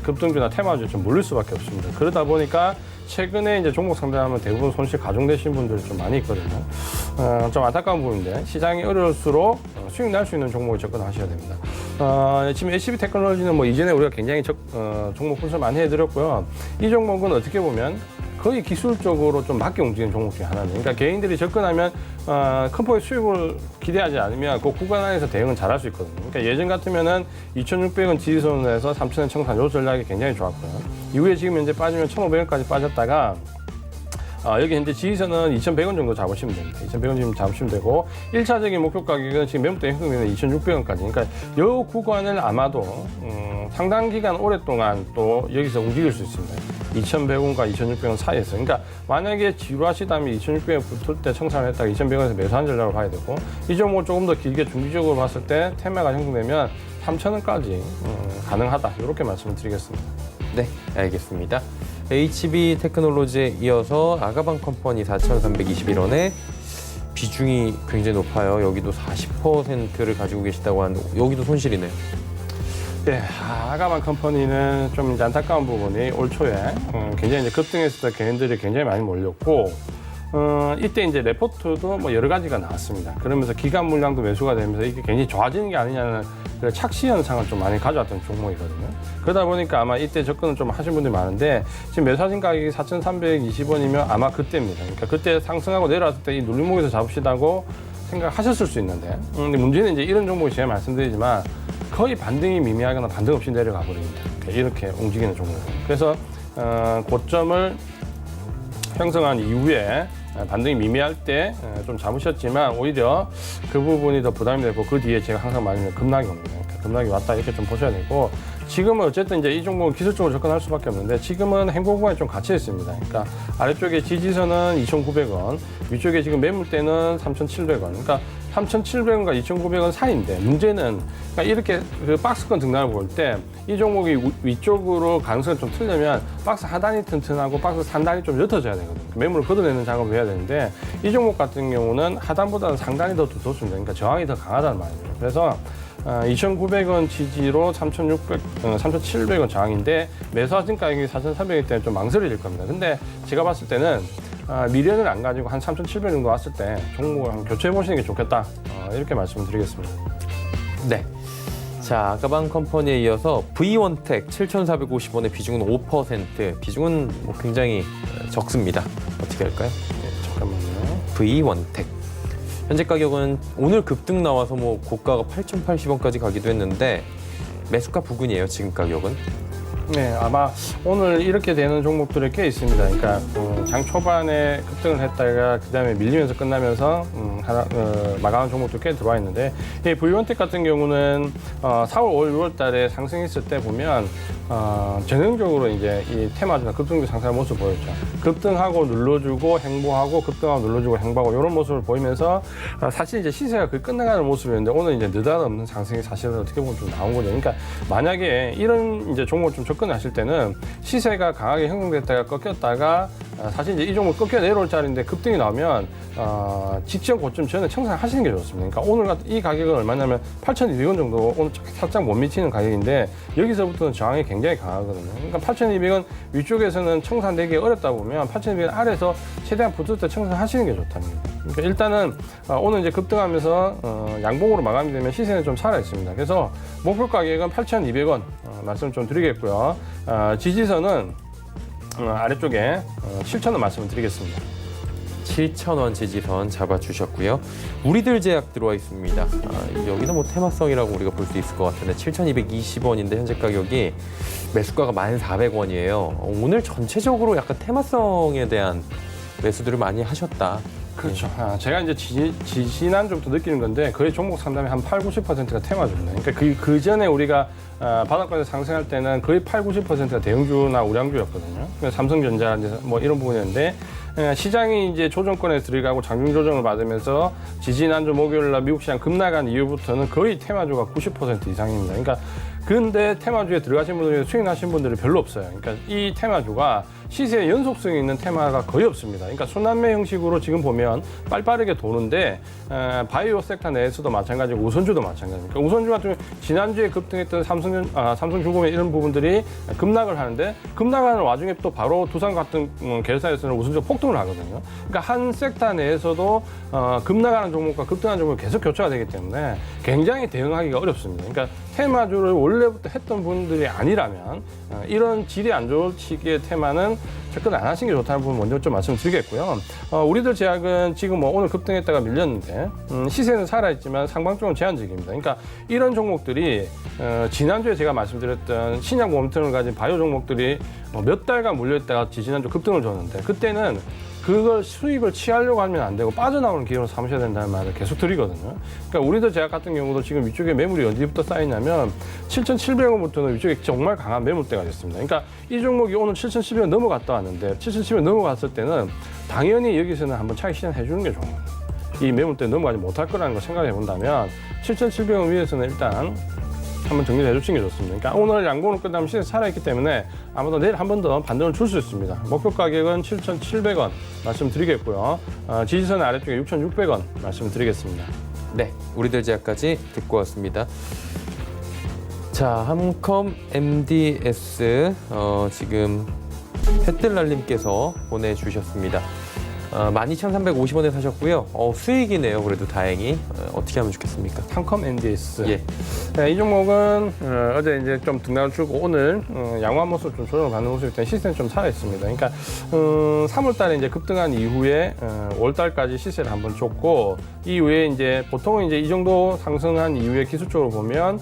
급등주나 테마주 좀 몰릴 수밖에 없습니다. 그러다 보니까 최근에 이제 종목 상대하면 대부분 손실 가중되신 분들이 좀 많이 있거든요. 좀 안타까운 부분인데 시장이 어려울수록 수익 날 수 있는 종목에 접근하셔야 됩니다. 지금 HB 테크놀로지는 뭐 이전에 우리가 굉장히 종목 분석 많이 해드렸고요. 이 종목은 어떻게 보면 거의 기술적으로 좀 맞게 움직이는 종목 중에 하나입니다. 그러니까 개인들이 접근하면 큰 폭의 수익을 기대하지 않으면 그 구간 안에서 대응은 잘할 수 있거든요. 그러니까 예전 같으면은 2,600원 지지선에서 3,000원 청산 요 전략이 굉장히 좋았고요. 이후에 지금 현재 빠지면 1,500원까지 빠졌다가 여기 현재 지지선은 2,100원 정도 잡으시면 됩니다. 2,100원 지금 잡으시면 되고 1차적인 목표 가격은 지금 매물대 형성되는 2,600원까지. 그러니까 이 구간을 아마도 상당 기간 오랫동안 또 여기서 움직일 수 있습니다. 2,100원과 2,600원 사이에서. 그러니까 만약에 지루하시다면 2,600원 붙을 때 청산을 했다가 2,100원에서 매수한 전략을 봐야 되고 이 종목을 조금 더 길게 중기적으로 봤을 때 테마가 형성되면 3,000원까지 가능하다. 이렇게 말씀을 드리겠습니다. 네, 알겠습니다. HB 테크놀로지에 이어서 아가방 컴퍼니 4,321원에 비중이 굉장히 높아요. 여기도 40%를 가지고 계시다고 하는데 여기도 손실이네요. 네, 아가방 컴퍼니는 좀 이제 안타까운 부분이 올 초에 굉장히 이제 급등했을 때 개인들이 굉장히 많이 몰렸고 이때 이제 레포트도 뭐 여러 가지가 나왔습니다. 그러면서 기간 물량도 매수가 되면서 이게 굉장히 좋아지는 게 아니냐는 그 착시 현상을 좀 많이 가져왔던 종목이거든요. 그러다 보니까 아마 이때 접근을 좀 하신 분들이 많은데 지금 매수하신 가격이 4,320원이면 아마 그때입니다. 그러니까 그때 상승하고 내려왔을 때 이 눌림목에서 잡으시다고 생각하셨을 수 있는데 근데 문제는 이제 이런 종목이 제가 말씀드리지만 거의 반등이 미미하거나 반등 없이 내려가 버립니다. 이렇게 움직이는 종목이에요. 그래서 고점을 형성한 이후에 반등이 미미할 때 좀 잡으셨지만 오히려 그 부분이 더 부담이 되고 그 뒤에 제가 항상 말하는 급락이 옵니다. 그러니까 급락이 왔다 이렇게 좀 보셔야 되고 지금은 어쨌든 이제 이 종목은 기술적으로 접근할 수밖에 없는데 지금은 행보 구간이 좀 갇혀 있습니다. 그러니까 아래쪽에 지지선은 2,900원, 위쪽에 지금 매물대는 3,700원. 그러니까 3,700원과 2,900원 사이인데 문제는 그러니까 이렇게 그 박스권 등락을 볼 때 이 종목이 위쪽으로 가능성이 좀 틀려면 박스 하단이 튼튼하고 박스 상단이 좀 옅어져야 되거든요. 매물을 걷어내는 작업을 해야 되는데 이 종목 같은 경우는 하단보다는 상단이 더 두텁습니다. 그러니까 저항이 더 강하다는 말이에요. 그래서 2,900원 지지로 3,700원 저항인데 매수하신 가격이 4,300원 때문에 좀 망설여질 겁니다. 근데 제가 봤을 때는 미련을 안 가지고 한 3,700원 정도 왔을 때 종목을 한번 교체해 보시는 게 좋겠다. 이렇게 말씀을 드리겠습니다. 네. 자, 아가방 컴퍼니에 이어서 V원텍 7,450원의 비중은 5%. 비중은 뭐 굉장히 적습니다. 어떻게 할까요? 네, 잠깐만요. V원텍. 현재 가격은 오늘 급등 나와서 뭐 고가가 8,080원까지 가기도 했는데 매수가 부근이에요, 지금 가격은. 네, 아마 오늘 이렇게 되는 종목들이 꽤 있습니다. 그러니까 장 초반에 급등을 했다가 그다음에 밀리면서 끝나면서 마감한 종목도 꽤 들어와 있는데 이 V원텍 같은 경우는 4월, 5월, 6월 달에 상승했을 때 보면 전형적으로 이제 이 테마주나 급등주 상승하는 모습을 보였죠. 급등하고 눌러주고 행보하고 급등하고 눌러주고 행보하고 이런 모습을 보이면서 사실 이제 시세가 거의 끝나가는 모습이었는데 오늘 이제 느닷없는 상승이 사실은 어떻게 보면 좀 나온 거죠. 그러니까 만약에 이런 이제 종목을 좀 접근하실 때는 시세가 강하게 형성됐다가 꺾였다가 사실 이제 이 종목 꺾여 내려올 자리인데 급등이 나오면 직전 고점 전에 청산하시는 게 좋습니다. 그러니까 오늘 이 가격은 얼마냐면 8,200원 정도 오늘 살짝 못 미치는 가격인데 여기서부터는 저항이 굉장히 강하거든요. 그러니까 8,200원 위쪽에서는 청산되기 어렵다 보면 8,200원 아래에서 최대한 붙을 때 청산하시는 게 좋답니다. 그러니까 일단은 오늘 이제 급등하면서 양봉으로 마감이 되면 시세는 좀 살아 있습니다. 그래서 목표 가격은 8,200원 말씀 좀 드리겠고요. 지지선은 아래쪽에 7,000원 말씀을 드리겠습니다. 7,000원 지지선 잡아주셨고요. 우리들 제약 들어와 있습니다. 여기는 뭐 테마성이라고 우리가 볼 수 있을 것 같은데 7,220원인데 현재 가격이 매수가가 1,400원이에요. 오늘 전체적으로 약간 테마성에 대한 매수들을 많이 하셨다. 그렇죠. 제가 이제 지난주부터 느끼는 건데 거의 종목 상담의 한 8, 90%가 테마주입니다. 그러니까 그 전에 우리가 바닥권에서 상승할 때는 거의 8, 90%가 대형주나 우량주였거든요. 그러니까 삼성전자 뭐 이런 부분이었는데 시장이 이제 조정권에 들어가고 장중 조정을 받으면서 지지난주 목요일날 미국 시장 급락한 이후부터는 거의 테마주가 90% 이상입니다. 그러니까 근데 테마주에 들어가신 분들 중에 수익 나신 분들이 별로 없어요. 그러니까 이 테마주가 시세에 연속성이 있는 테마가 거의 없습니다. 그러니까 순환매 형식으로 지금 보면 빠르게 도는데 바이오 섹터 내에서도 마찬가지고 우선주도 마찬가지입니다. 그러니까 우선주 같은 경우 지난주에 급등했던 삼성중공업 이런 부분들이 급락을 하는데 급락하는 와중에 또 바로 두산 같은 계열사에서는 우선주가 폭등을 하거든요. 그러니까 한 섹터 내에서도 급락하는 종목과 급등하는 종목이 계속 교차가 되기 때문에 굉장히 대응하기가 어렵습니다. 그러니까 테마주를 원래부터 했던 분들이 아니라면 이런 질이 안 좋을 시기의 테마는 접근 안 하시는 게 좋다는 부분 먼저 좀 말씀드리겠고요. 우리들 제약은 지금 뭐 오늘 급등했다가 밀렸는데 시세는 살아있지만 상방적으로 제한적입니다. 그러니까 이런 종목들이 지난주에 제가 말씀드렸던 신약 모멘텀을 가진 바이오 종목들이 몇 달간 몰려있다가 지난주 급등을 줬는데 그때는 그걸 수익을 취하려고 하면 안 되고 빠져나오는 기회로 삼으셔야 된다는 말을 계속 드리거든요. 그러니까 우리들 제약 같은 경우도 지금 위쪽에 매물이 어디부터 쌓이냐면 7,700원부터는 위쪽에 정말 강한 매물대가 됐습니다. 그러니까 이 종목이 오늘 7,700원 넘어갔다 왔는데 7,700원 넘어갔을 때는 당연히 여기서는 한번 차익 실현해 주는 게 좋은 겁니다. 이 매물대 넘어가지 못할 거라는 걸 생각해 본다면 7,700원 위에서는 일단 한번 정리를 해주시는 게 좋습니다. 그러니까 오늘 양봉을 끝나면 시세 살아있기 때문에 아마도 내일 한 번 더 반등을 줄 수 있습니다. 목표 가격은 7,700원 말씀드리겠고요. 지지선 아래쪽에 6,600원 말씀드리겠습니다. 네, 우리들 제약까지 듣고 왔습니다. 자, 함컴 MDS 지금 햇들날님께서 보내주셨습니다. 12,350원에 사셨고요. 수익이네요. 그래도 다행히. 어떻게 하면 좋겠습니까? 함컴 NDS. 예. 네, 이 종목은 어제 이제 좀 등락을 주고 오늘 양호한 모습 좀 조정을 받는 모습이 때문에 시세는 좀 살아 있습니다. 그러니까 3월달에 이제 급등한 이후에 5월달까지 시세를 한번 줬고 이후에 이제 보통은 이제 이 정도 상승한 이후에 기술적으로 보면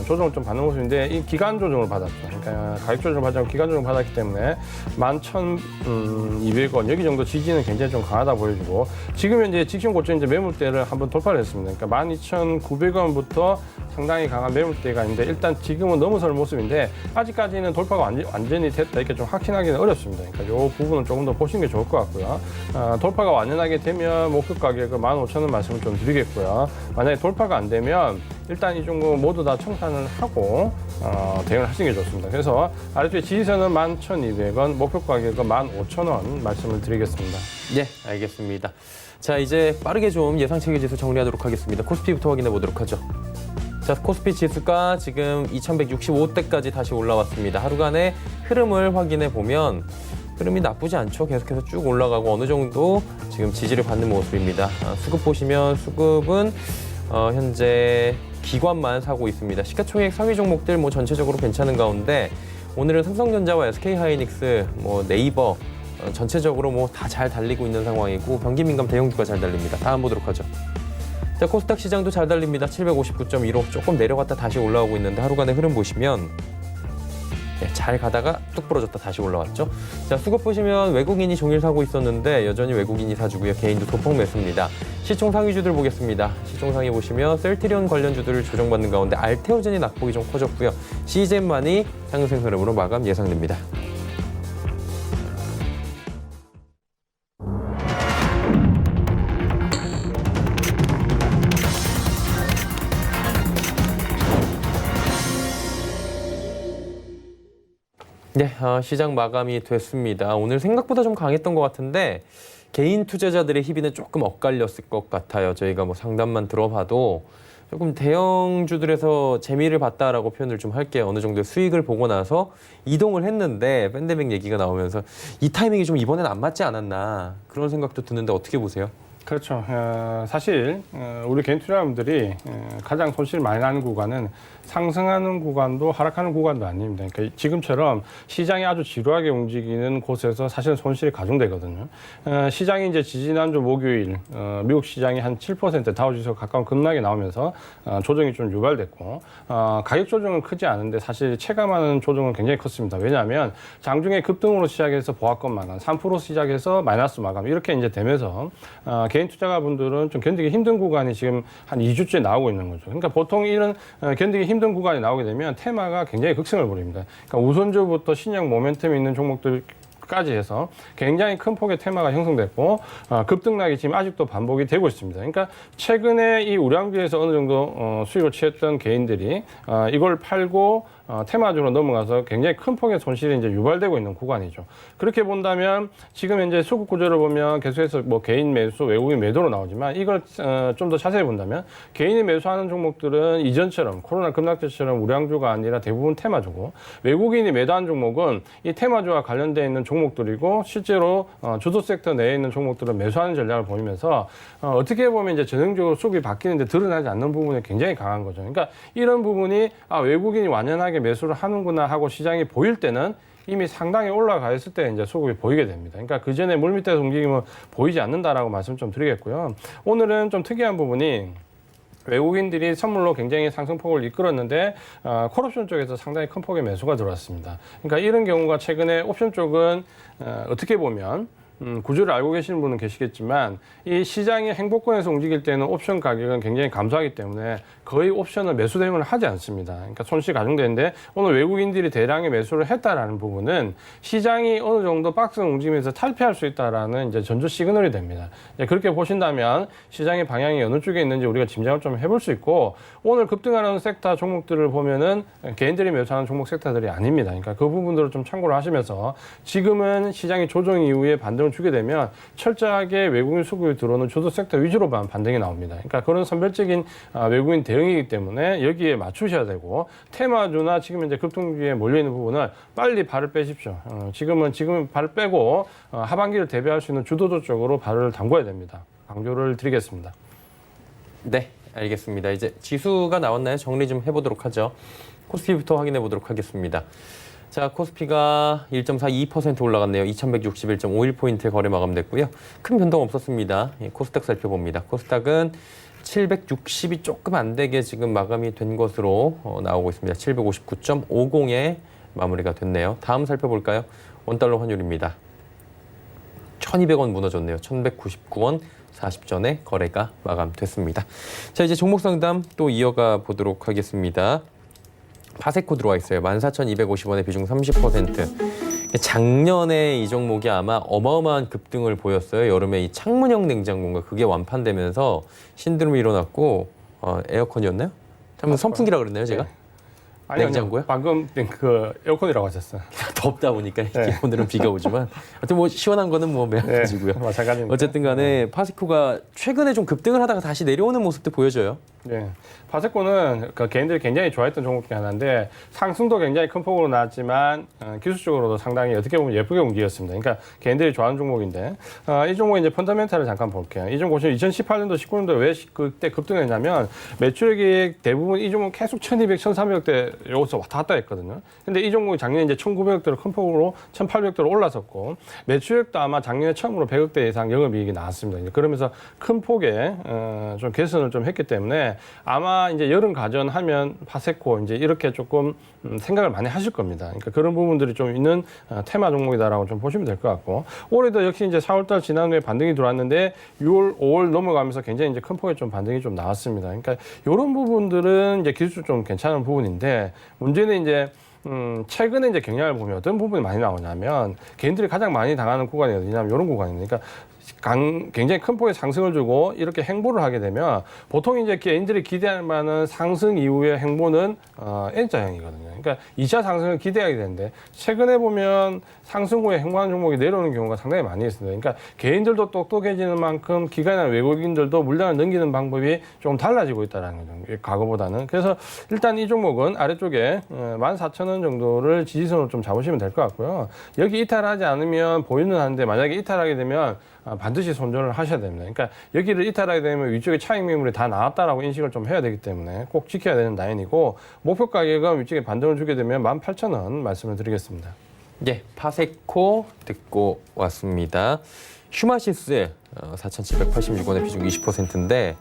조정을 좀 받는 모습인데 이 기간 조정을 받았죠. 그러니까 가격 조정을 받지 않고 기간 조정을 받았기 때문에 11,200원 여기 정도 지지는 굉장히 좀 강하다 보여지고 지금 현재 직전 고점 이제 매물대를 한번 돌파를 했습니다. 그러니까 12,900원부터 상당히 강한 매물대가 있는데 일단 지금은 넘어설 모습인데 아직까지는 돌파가 완전히 됐다 이렇게 좀 확신하기는 어렵습니다. 그러니까 이 부분은 조금 더 보시는 게 좋을 것 같고요. 돌파가 완전하게 되면 목표 가격은 15,000원 말씀을 좀 드리겠고요. 만약에 돌파가 안 되면 일단 이 종목 모두 다 청산을 하고 대응을 하시는 게 좋습니다. 그래서 아래쪽에 지지선은 11,200원, 목표 가격은 15,000원 말씀을 드리겠습니다. 예, 알겠습니다. 자, 이제 빠르게 좀 예상체계 지수 정리하도록 하겠습니다. 코스피부터 확인해 보도록 하죠. 자, 코스피 지수가 지금 2,165대까지 다시 올라왔습니다. 하루간의 흐름을 확인해 보면 흐름이 나쁘지 않죠. 계속해서 쭉 올라가고 어느 정도 지금 지지를 받는 모습입니다. 수급 보시면 수급은 현재 기관만 사고 있습니다. 시가총액 상위 종목들 뭐 전체적으로 괜찮은 가운데 오늘은 삼성전자와 SK하이닉스, 뭐 네이버 전체적으로 뭐 다 잘 달리고 있는 상황이고 변기민감 대형주가 잘 달립니다. 다음 보도록 하죠. 자, 코스닥 시장도 잘 달립니다. 759.15 조금 내려갔다 다시 올라오고 있는데 하루간의 흐름 보시면 네, 잘 가다가 뚝 부러졌다 다시 올라왔죠. 자, 수급 보시면 외국인이 종일 사고 있었는데 여전히 외국인이 사주고요. 개인도 도폭 매수입니다. 시총 상위주들 보겠습니다. 시총 상위 보시면 셀트리온 관련주들을 조정받는 가운데 알테오젠이 낙폭이 좀 커졌고요. 시젠만이 상승 흐름으로 마감 예상됩니다. 네, 시장 마감이 됐습니다. 오늘 생각보다 좀 강했던 것 같은데 개인 투자자들의 희비는 조금 엇갈렸을 것 같아요. 저희가 뭐 상담만 들어봐도 조금 대형주들에서 재미를 봤다라고 표현을 좀 할게요. 어느 정도의 수익을 보고 나서 이동을 했는데 밴드백 얘기가 나오면서 이 타이밍이 좀 이번엔 안 맞지 않았나 그런 생각도 드는데 어떻게 보세요? 그렇죠. 사실 우리 개인 투자자분들이 가장 손실 많이 나는 구간은 상승하는 구간도 하락하는 구간도 아닙니다. 그러니까 지금처럼 시장이 아주 지루하게 움직이는 곳에서 사실은 손실이 가중되거든요. 시장이 이제 지지난주 목요일 미국 시장이 한 7% 다우지수가 가까운 급락이 나오면서 조정이 좀 유발됐고 가격 조정은 크지 않은데 사실 체감하는 조정은 굉장히 컸습니다. 왜냐하면 장중에 급등으로 시작해서 보합권 마감, 3% 시작해서 마이너스 마감 이렇게 이제 되면서 개인 개인 투자가분들은 좀 견디기 힘든 구간이 지금 한 2주째 나오고 있는 거죠. 그러니까 보통 이런 견디기 힘든 구간이 나오게 되면 테마가 굉장히 극성을 부립니다. 그러니까 우선주부터 신약 모멘텀이 있는 종목들 까지 해서 굉장히 큰 폭의 테마가 형성됐고 급등락이 지금 아직도 반복이 되고 있습니다. 그러니까 최근에 이 우량주에서 어느 정도 수익을 취했던 개인들이 이걸 팔고 테마주로 넘어가서 굉장히 큰 폭의 손실이 이제 유발되고 있는 구간이죠. 그렇게 본다면 지금 현재 수급 구조를 보면 계속해서 뭐 개인 매수, 외국인 매도로 나오지만 이걸 좀 더 자세히 본다면 개인이 매수하는 종목들은 이전처럼 코로나 급락제처럼 우량주가 아니라 대부분 테마주고 외국인이 매도한 종목은 이 테마주와 관련되어 있는 종목들이고 실제로 주도 섹터 내에 있는 종목들은 매수하는 전략을 보이면서 어떻게 보면 이제 전형적으로 수급이 바뀌는데 드러나지 않는 부분이 굉장히 강한 거죠. 그러니까 이런 부분이 외국인이 완연하게 매수를 하는구나 하고 시장이 보일 때는 이미 상당히 올라가 있을 때 이제 수급이 보이게 됩니다. 그러니까 그 전에 물밑에서 움직임은 보이지 않는다라고 말씀 좀 드리겠고요. 오늘은 좀 특이한 부분이 외국인들이 선물로 굉장히 상승폭을 이끌었는데 콜옵션 쪽에서 상당히 큰 폭의 매수가 들어왔습니다. 그러니까 이런 경우가 최근에 옵션 쪽은 어떻게 보면 구조를 알고 계시는 분은 계시겠지만 이 시장이 행보권에서 움직일 때는 옵션 가격은 굉장히 감소하기 때문에 거의 옵션을 매수 대응을 하지 않습니다. 그러니까 손실이 가중되는데 오늘 외국인들이 대량의 매수를 했다라는 부분은 시장이 어느 정도 박스 움직이면서 탈피할 수 있다라는 이제 전조 시그널이 됩니다. 그렇게 보신다면 시장의 방향이 어느 쪽에 있는지 우리가 짐작을 좀 해볼 수 있고 오늘 급등하는 섹터 종목들을 보면은 개인들이 매수하는 종목 섹터들이 아닙니다. 그러니까 그 부분들을 좀 참고를 하시면서 지금은 시장이 조정 이후에 반등을 주게 되면 철저하게 외국인 수급이 들어오는 주도 섹터 위주로만 반등이 나옵니다. 그러니까 그런 선별적인 외국인 대응이기 때문에 여기에 맞추셔야 되고 테마주나 지금 현재 급등주에 몰려있는 부분을 빨리 발을 빼십시오. 지금은 발을 빼고 하반기를 대비할 수 있는 주도주 쪽으로 발을 담궈야 됩니다. 강조를 드리겠습니다. 네, 알겠습니다. 이제 지수가 나왔나요? 정리 좀 해보도록 하죠. 코스피부터 확인해 보도록 하겠습니다. 자, 코스피가 1.42% 올라갔네요. 2161.51포인트 거래 마감됐고요. 큰 변동 없었습니다. 코스닥 살펴봅니다. 코스닥은 760이 조금 안 되게 지금 마감이 된 것으로 나오고 있습니다. 759.50에 마무리가 됐네요. 다음 살펴볼까요? 원달러 환율입니다. 1,200원 무너졌네요. 1,199원 40전에 거래가 마감됐습니다. 자, 이제 종목 상담 또 이어가 보도록 하겠습니다. 파세코 들어와 있어요. 14,250원에 비중 30%. 작년에 이 종목이 아마 어마어마한 급등을 보였어요. 여름에 이 창문형 냉장고인가 그게 완판되면서 신드롬이 일어났고 에어컨이었나요? 선풍기라 그랬나요, 제가? 아니요, 냉장고요? 방금 그 에어컨이라고 하셨어요. 덥다 보니까 이렇게 네. 오늘은 비가 오지만 하여튼 뭐 시원한 거는 뭐 매한가지고요. 네, 마찬가지입니다. 어쨌든 간에 파세코가 최근에 좀 급등을 하다가 다시 내려오는 모습도 보여져요. 네. 파세코는 그 개인들이 굉장히 좋아했던 종목 중에 하나인데 상승도 굉장히 큰 폭으로 나왔지만 기술적으로도 상당히 어떻게 보면 예쁘게 움직였습니다. 그러니까 개인들이 좋아하는 종목인데 이 종목의 이제 펀더멘탈을 잠깐 볼게요. 이 종목 보시면 2018년도, 19년도 왜 그때 급등했냐면 매출액이 대부분 이 종목 계속 1200, 1300대 여기서 왔다 갔다 했거든요. 근데 이 종목이 작년에 이제 1900대로 큰 폭으로 1800대로 올라섰고 매출액도 아마 작년에 처음으로 100억대 이상 영업이익이 나왔습니다. 이제 그러면서 큰 폭의 좀 개선을 좀 했기 때문에 아마 이제 여름 가전하면 파세코 이제 이렇게 조금 생각을 많이 하실 겁니다. 그러니까 그런 부분들이 좀 있는 테마 종목이다라고 좀 보시면 될 것 같고 올해도 역시 이제 4월달 지난 후에 반등이 들어왔는데 6월, 5월 넘어가면서 굉장히 이제 큰 폭의 좀 반등이 좀 나왔습니다. 그러니까 이런 부분들은 이제 기술적으로 좀 괜찮은 부분인데 문제는 이제 최근에 이제 경향을 보면 어떤 부분이 많이 나오냐면 개인들이 가장 많이 당하는 구간이 어디냐면 이런 구간입니다. 그러니까 굉장히 큰 폭의 상승을 주고 이렇게 행보를 하게 되면 보통 이제 개인들이 기대할 만한 상승 이후의 행보는 N자형이거든요. 그러니까 2차 상승을 기대하게 되는데 최근에 보면 상승 후에 행보하는 종목이 내려오는 경우가 상당히 많이 있습니다. 그러니까 개인들도 똑똑해지는 만큼 기관이나 외국인들도 물량을 넘기는 방법이 좀 달라지고 있다는 거죠. 과거보다는. 그래서 일단 이 종목은 아래쪽에 14,000원 정도를 지지선으로 좀 잡으시면 될 것 같고요. 여기 이탈하지 않으면 보이는 한데 만약에 이탈하게 되면 반드시 손절을 하셔야 됩니다. 그러니까 여기를 이탈하게 되면 위쪽에 차익 매물이 다 나왔다라고 인식을 좀 해야 되기 때문에 꼭 지켜야 되는 라인이고 목표 가격은 위쪽에 반등을 주게 되면 18,000원 말씀을 드리겠습니다. 예, 파세코 듣고 왔습니다. 휴마시스 4,786원에 비중 20%인데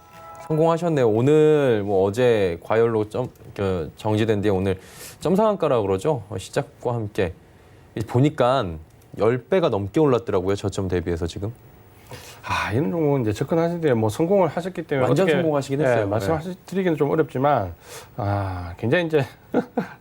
성공하셨네요. 오늘 뭐 어제 과열로 정지된 뒤에 오늘 점상한가라고 그러죠. 시작과 함께 보니까 10배가 넘게 올랐더라고요. 저점 대비해서 지금. 이런 종목은 이제 접근하시는데 뭐 성공을 하셨기 때문에 완전 어떻게, 성공하시긴 했어요. 말씀드리기는 좀 어렵지만 굉장히 이제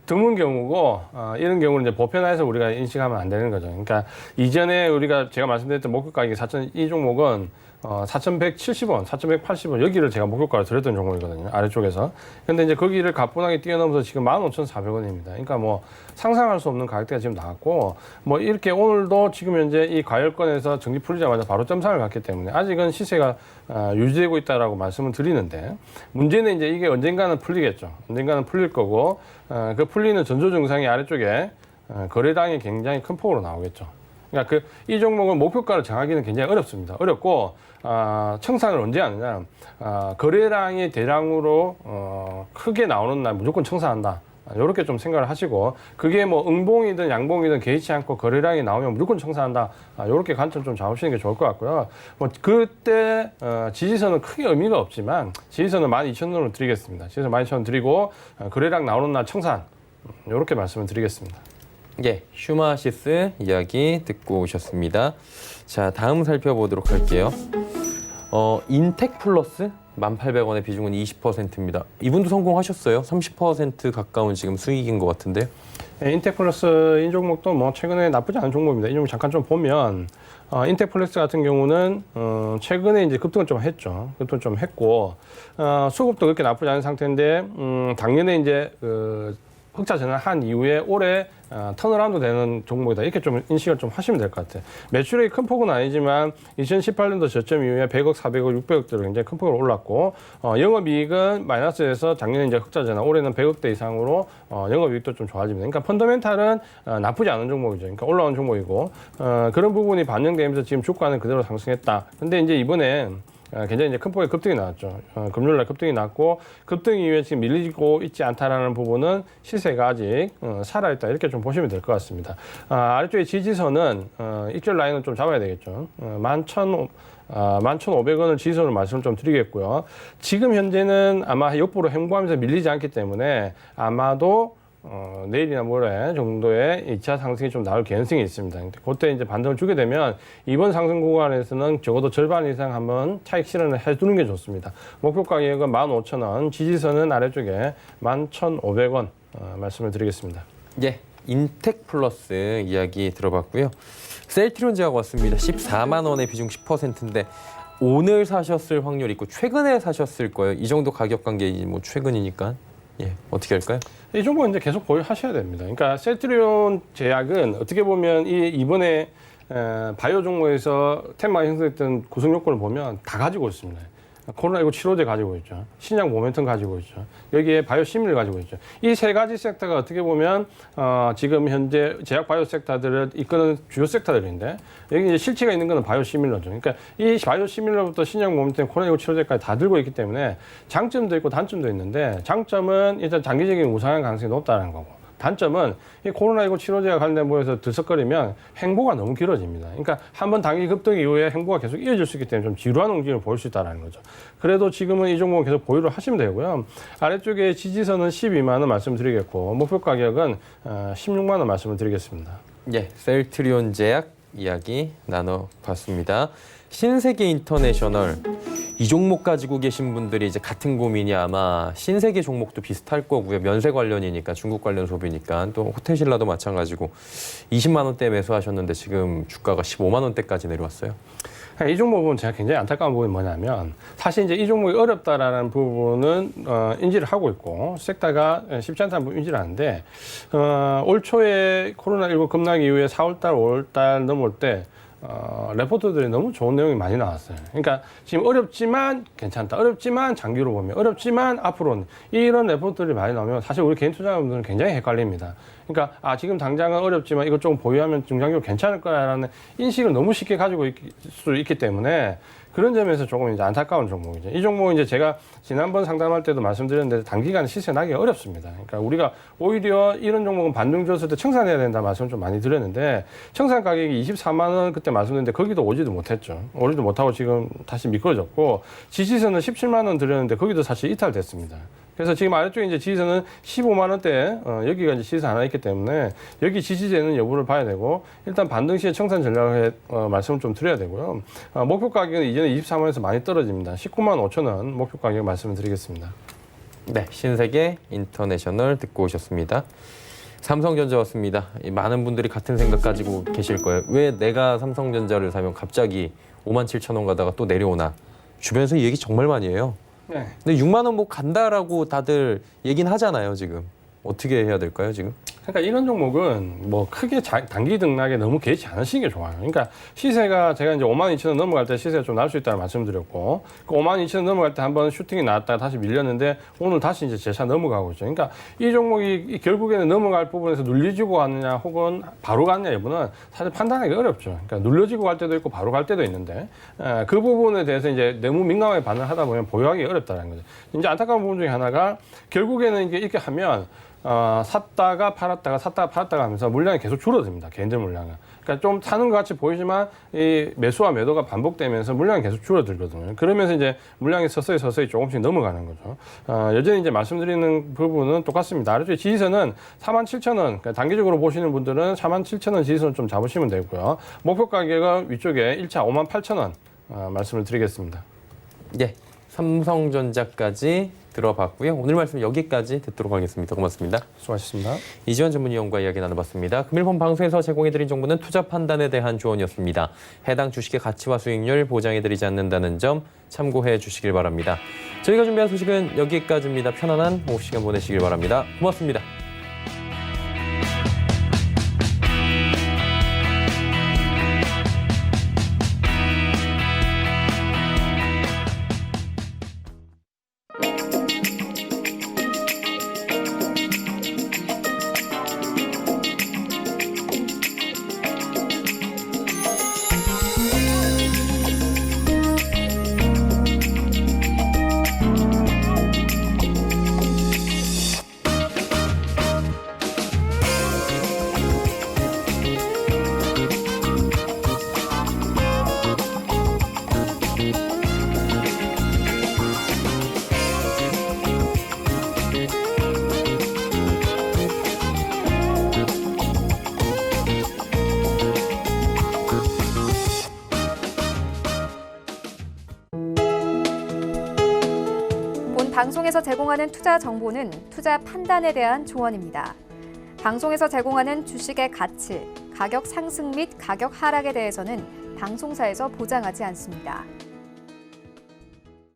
드문 경우고 이런 경우는 이제 보편화해서 우리가 인식하면 안 되는 거죠. 그러니까 이전에 제가 말씀드렸던 목표 가격이 이 종목은 4,170원, 4,180원 여기를 제가 목표가로 드렸던 종목이거든요. 아래쪽에서. 근데 이제 거기를 가뿐하게 뛰어넘어서 지금 15,400원입니다. 그러니까 뭐 상상할 수 없는 가격대가 지금 나왔고 뭐 이렇게 오늘도 지금 현재 이 과열권에서 정지 풀리자마자 바로 점상을 갔기 때문에 아직은 시세가 유지되고 있다라고 말씀을 드리는데 문제는 이제 이게 언젠가는 풀리겠죠. 언젠가는 풀릴 거고 그 풀리는 전조 증상이 아래쪽에 거래량이 굉장히 큰 폭으로 나오겠죠. 그러니까 이 종목은 목표가를 정하기는 굉장히 어렵습니다. 어렵고 청산을 언제 하느냐? 거래량이 대량으로 크게 나오는 날 무조건 청산한다. 이렇게 좀 생각을 하시고 그게 뭐 응봉이든 양봉이든 개의치 않고 거래량이 나오면 무조건 청산한다. 이렇게 관점 좀 잡으시는 게 좋을 것 같고요. 뭐 그때 지지선은 크게 의미가 없지만 지지선은 12,000원으로 드리겠습니다. 지지선 12,000원 드리고 거래량 나오는 날 청산. 이렇게 말씀을 드리겠습니다. 예, 휴마시스 이야기 듣고 오셨습니다. 자, 다음 살펴보도록 할게요. 인텍플러스 1,800원의 비중은 20%입니다. 이분도 성공하셨어요. 30% 가까운 지금 수익인 것 같은데요. 네, 인텍플러스 이 종목도 뭐 최근에 나쁘지 않은 종목입니다. 이 종목 잠깐 좀 보면 인텍플러스 같은 경우는 최근에 이제 급등을 좀 했죠. 급등을 좀 했고 수급도 그렇게 나쁘지 않은 상태인데 작년에 이제 흑자 전환한 이후에 올해 턴어라운드 되는 종목이다. 이렇게 좀 인식을 좀 하시면 될 것 같아요. 매출액이 큰 폭은 아니지만 2018년도 저점 이후에 100억, 400억, 600억대로 굉장히 큰 폭으로 올랐고 영업이익은 마이너스에서 작년에 이제 흑자 전환, 올해는 100억대 이상으로 영업이익도 좀 좋아집니다. 그러니까 펀더멘탈은 나쁘지 않은 종목이죠. 그러니까 올라온 종목이고 그런 부분이 반영되면서 지금 주가는 그대로 상승했다. 근데 이제 이번에 굉장히 이제 큰 폭의 급등이 나왔죠. 금요일날 급등이 났고 급등 이후에 지금 밀리고 있지 않다라는 부분은 시세가 아직 살아있다 이렇게 좀 보시면 될 것 같습니다. 아래쪽에 지지선은 익절 라인은 좀 잡아야 되겠죠. 11,500원을 지지선으로 말씀을 좀 드리겠고요. 지금 현재는 아마 역보로 횡보하면서 밀리지 않기 때문에 아마도 내일이나 모레 정도의 2차 상승이 좀 나올 개연성이 있습니다. 그때 이제 반등을 주게 되면 이번 상승 구간에서는 적어도 절반 이상 한번 차익 실현을 해두는 게 좋습니다. 목표 가격은 15,000원, 지지선은 아래쪽에 11,500원 말씀을 드리겠습니다. 예, 인텍플러스 이야기 들어봤고요. 셀트리온 제약 왔습니다. 14만 원의 비중 10%인데 오늘 사셨을 확률이 있고 최근에 사셨을 거예요. 이 정도 가격 관계 뭐 최근이니까. 예, 어떻게 할까요? 이 종목은 이제 계속 보유하셔야 됩니다. 그러니까 셀트리온 제약은 어떻게 보면 이번에 바이오 종목에서 테마가 형성했던 구성 요건을 보면 다 가지고 있습니다. 코로나19 치료제 가지고 있죠. 신약 모멘텀 가지고 있죠. 여기에 바이오 시밀을 가지고 있죠. 이 세 가지 섹터가 어떻게 보면 지금 현재 제약 바이오 섹터들을 이끄는 주요 섹터들인데 여기 이제 실체가 있는 거는 바이오 시밀러죠. 그러니까 이 바이오 시밀러부터 신약 모멘텀, 코로나19 치료제까지 다 들고 있기 때문에 장점도 있고 단점도 있는데 장점은 일단 장기적인 우상향 가능성이 높다는 거고. 단점은 이 코로나19 치료제와 관련된 부분에서 들썩거리면 행보가 너무 길어집니다. 그러니까 한번 단기 급등 이후에 행보가 계속 이어질 수 있기 때문에 좀 지루한 움직임을 보일 수 있다는 거죠. 그래도 지금은 이 종목은 계속 보유를 하시면 되고요. 아래쪽에 지지선은 12만 원 말씀드리겠고 목표 가격은 16만 원 말씀을 드리겠습니다. 예, 셀트리온 제약 이야기 나눠봤습니다. 신세계 인터내셔널 이 종목 가지고 계신 분들이 이제 같은 고민이 아마 신세계 종목도 비슷할 거고요. 면세 관련이니까 중국 관련 소비니까 또 호텔신라도 마찬가지고 20만 원대 매수하셨는데 지금 주가가 15만 원대까지 내려왔어요. 이 종목은 제가 굉장히 안타까운 부분이 뭐냐면 사실 이제 이 종목이 어렵다라는 부분은 인지를 하고 있고 섹터가 쉽지 않다는 부분 인지를 하는데 올 초에 코로나19 급락 이후에 4월달, 5월달 넘어올 때 레포트들이 너무 좋은 내용이 많이 나왔어요. 그러니까 지금 어렵지만 괜찮다. 어렵지만 장기로 보면 어렵지만 앞으로는 이런 레포트들이 많이 나오면 사실 우리 개인 투자자분들은 굉장히 헷갈립니다. 그러니까 지금 당장은 어렵지만 이것 조금 보유하면 중장기로 괜찮을 거라는 인식을 너무 쉽게 가지고 있을 수 있기 때문에 그런 점에서 조금 이제 안타까운 종목이죠. 이 종목은 이제 제가 지난번 상담할 때도 말씀드렸는데 단기간에 시세 나기 어렵습니다. 그러니까 우리가 오히려 이런 종목은 반등 줬을 때 청산해야 된다 말씀을 좀 많이 드렸는데 청산 가격이 24만 원 그때 말씀드렸는데 거기도 오지도 못했죠. 오지도 못하고 지금 다시 미끄러졌고 지지선은 17만 원 드렸는데 거기도 사실 이탈됐습니다. 그래서 지금 아래쪽에 이제 지지선은 15만 원대, 여기가 이제 지지선 하나 있기 때문에 여기 지지되는 여부를 봐야 되고 일단 반등 시에 청산 전략에 말씀을 좀 드려야 되고요. 목표 가격은 이전에 23만 원에서 많이 떨어집니다. 19만 5천 원 목표 가격 말씀을 드리겠습니다. 네, 신세계 인터내셔널 듣고 오셨습니다. 삼성전자 왔습니다. 많은 분들이 같은 생각 가지고 계실 거예요. 왜 내가 삼성전자를 사면 갑자기 57,000원 가다가 또 내려오나? 주변에서 이 얘기 정말 많이 해요. 네. 근데 6만 원 뭐 간다라고 다들 얘기는 하잖아요, 지금. 어떻게 해야 될까요, 지금? 그러니까 이런 종목은 뭐 크게 단기 등락에 너무 개의치 않으시는 게 좋아요. 그러니까 시세가 제가 이제 52,000원 넘어갈 때 시세가 좀 날 수 있다는 말씀드렸고, 그 52,000원 넘어갈 때 한번 슈팅이 나왔다가 다시 밀렸는데 오늘 다시 이제 재차 넘어가고 있죠. 그러니까 이 종목이 결국에는 넘어갈 부분에서 눌려지고 가느냐 혹은 바로 가느냐 여부는 사실 판단하기 어렵죠. 그러니까 눌려지고 갈 때도 있고 바로 갈 때도 있는데 그 부분에 대해서 이제 너무 민감하게 반응을 하다 보면 보유하기 어렵다는 거죠. 이제 안타까운 부분 중에 하나가 결국에는 이게 이렇게 하면 샀다가 팔았다가 하면서 물량이 계속 줄어듭니다. 개인들 물량은. 그러니까 좀 사는 것 같이 보이지만 이 매수와 매도가 반복되면서 물량이 계속 줄어들거든요. 그러면서 이제 물량이 서서히 조금씩 넘어가는 거죠. 여전히 이제 말씀드리는 부분은 똑같습니다. 아래쪽에 지지선은 47,000원, 그러니까 단기적으로 보시는 분들은 47,000원 지지선 좀 잡으시면 되고요. 목표 가격은 위쪽에 1차 58,000원 말씀을 드리겠습니다. 예, 삼성전자까지 들어봤고요. 오늘 말씀 여기까지 듣도록 하겠습니다. 고맙습니다. 수고하셨습니다. 이지원 전문위원과 이야기 나눠봤습니다. 금일 본 방송에서 제공해드린 정보는 투자 판단에 대한 조언이었습니다. 해당 주식의 가치와 수익률 보장해드리지 않는다는 점 참고해 주시길 바랍니다. 저희가 준비한 소식은 여기까지입니다. 편안한 오후 시간 보내시길 바랍니다. 고맙습니다. 방송에서 제공하는 투자 정보는 투자 판단에 대한 조언입니다. 방송에서 제공하는 주식의 가치, 가격 상승 및 가격 하락에 대해서는 방송사에서 보장하지 않습니다.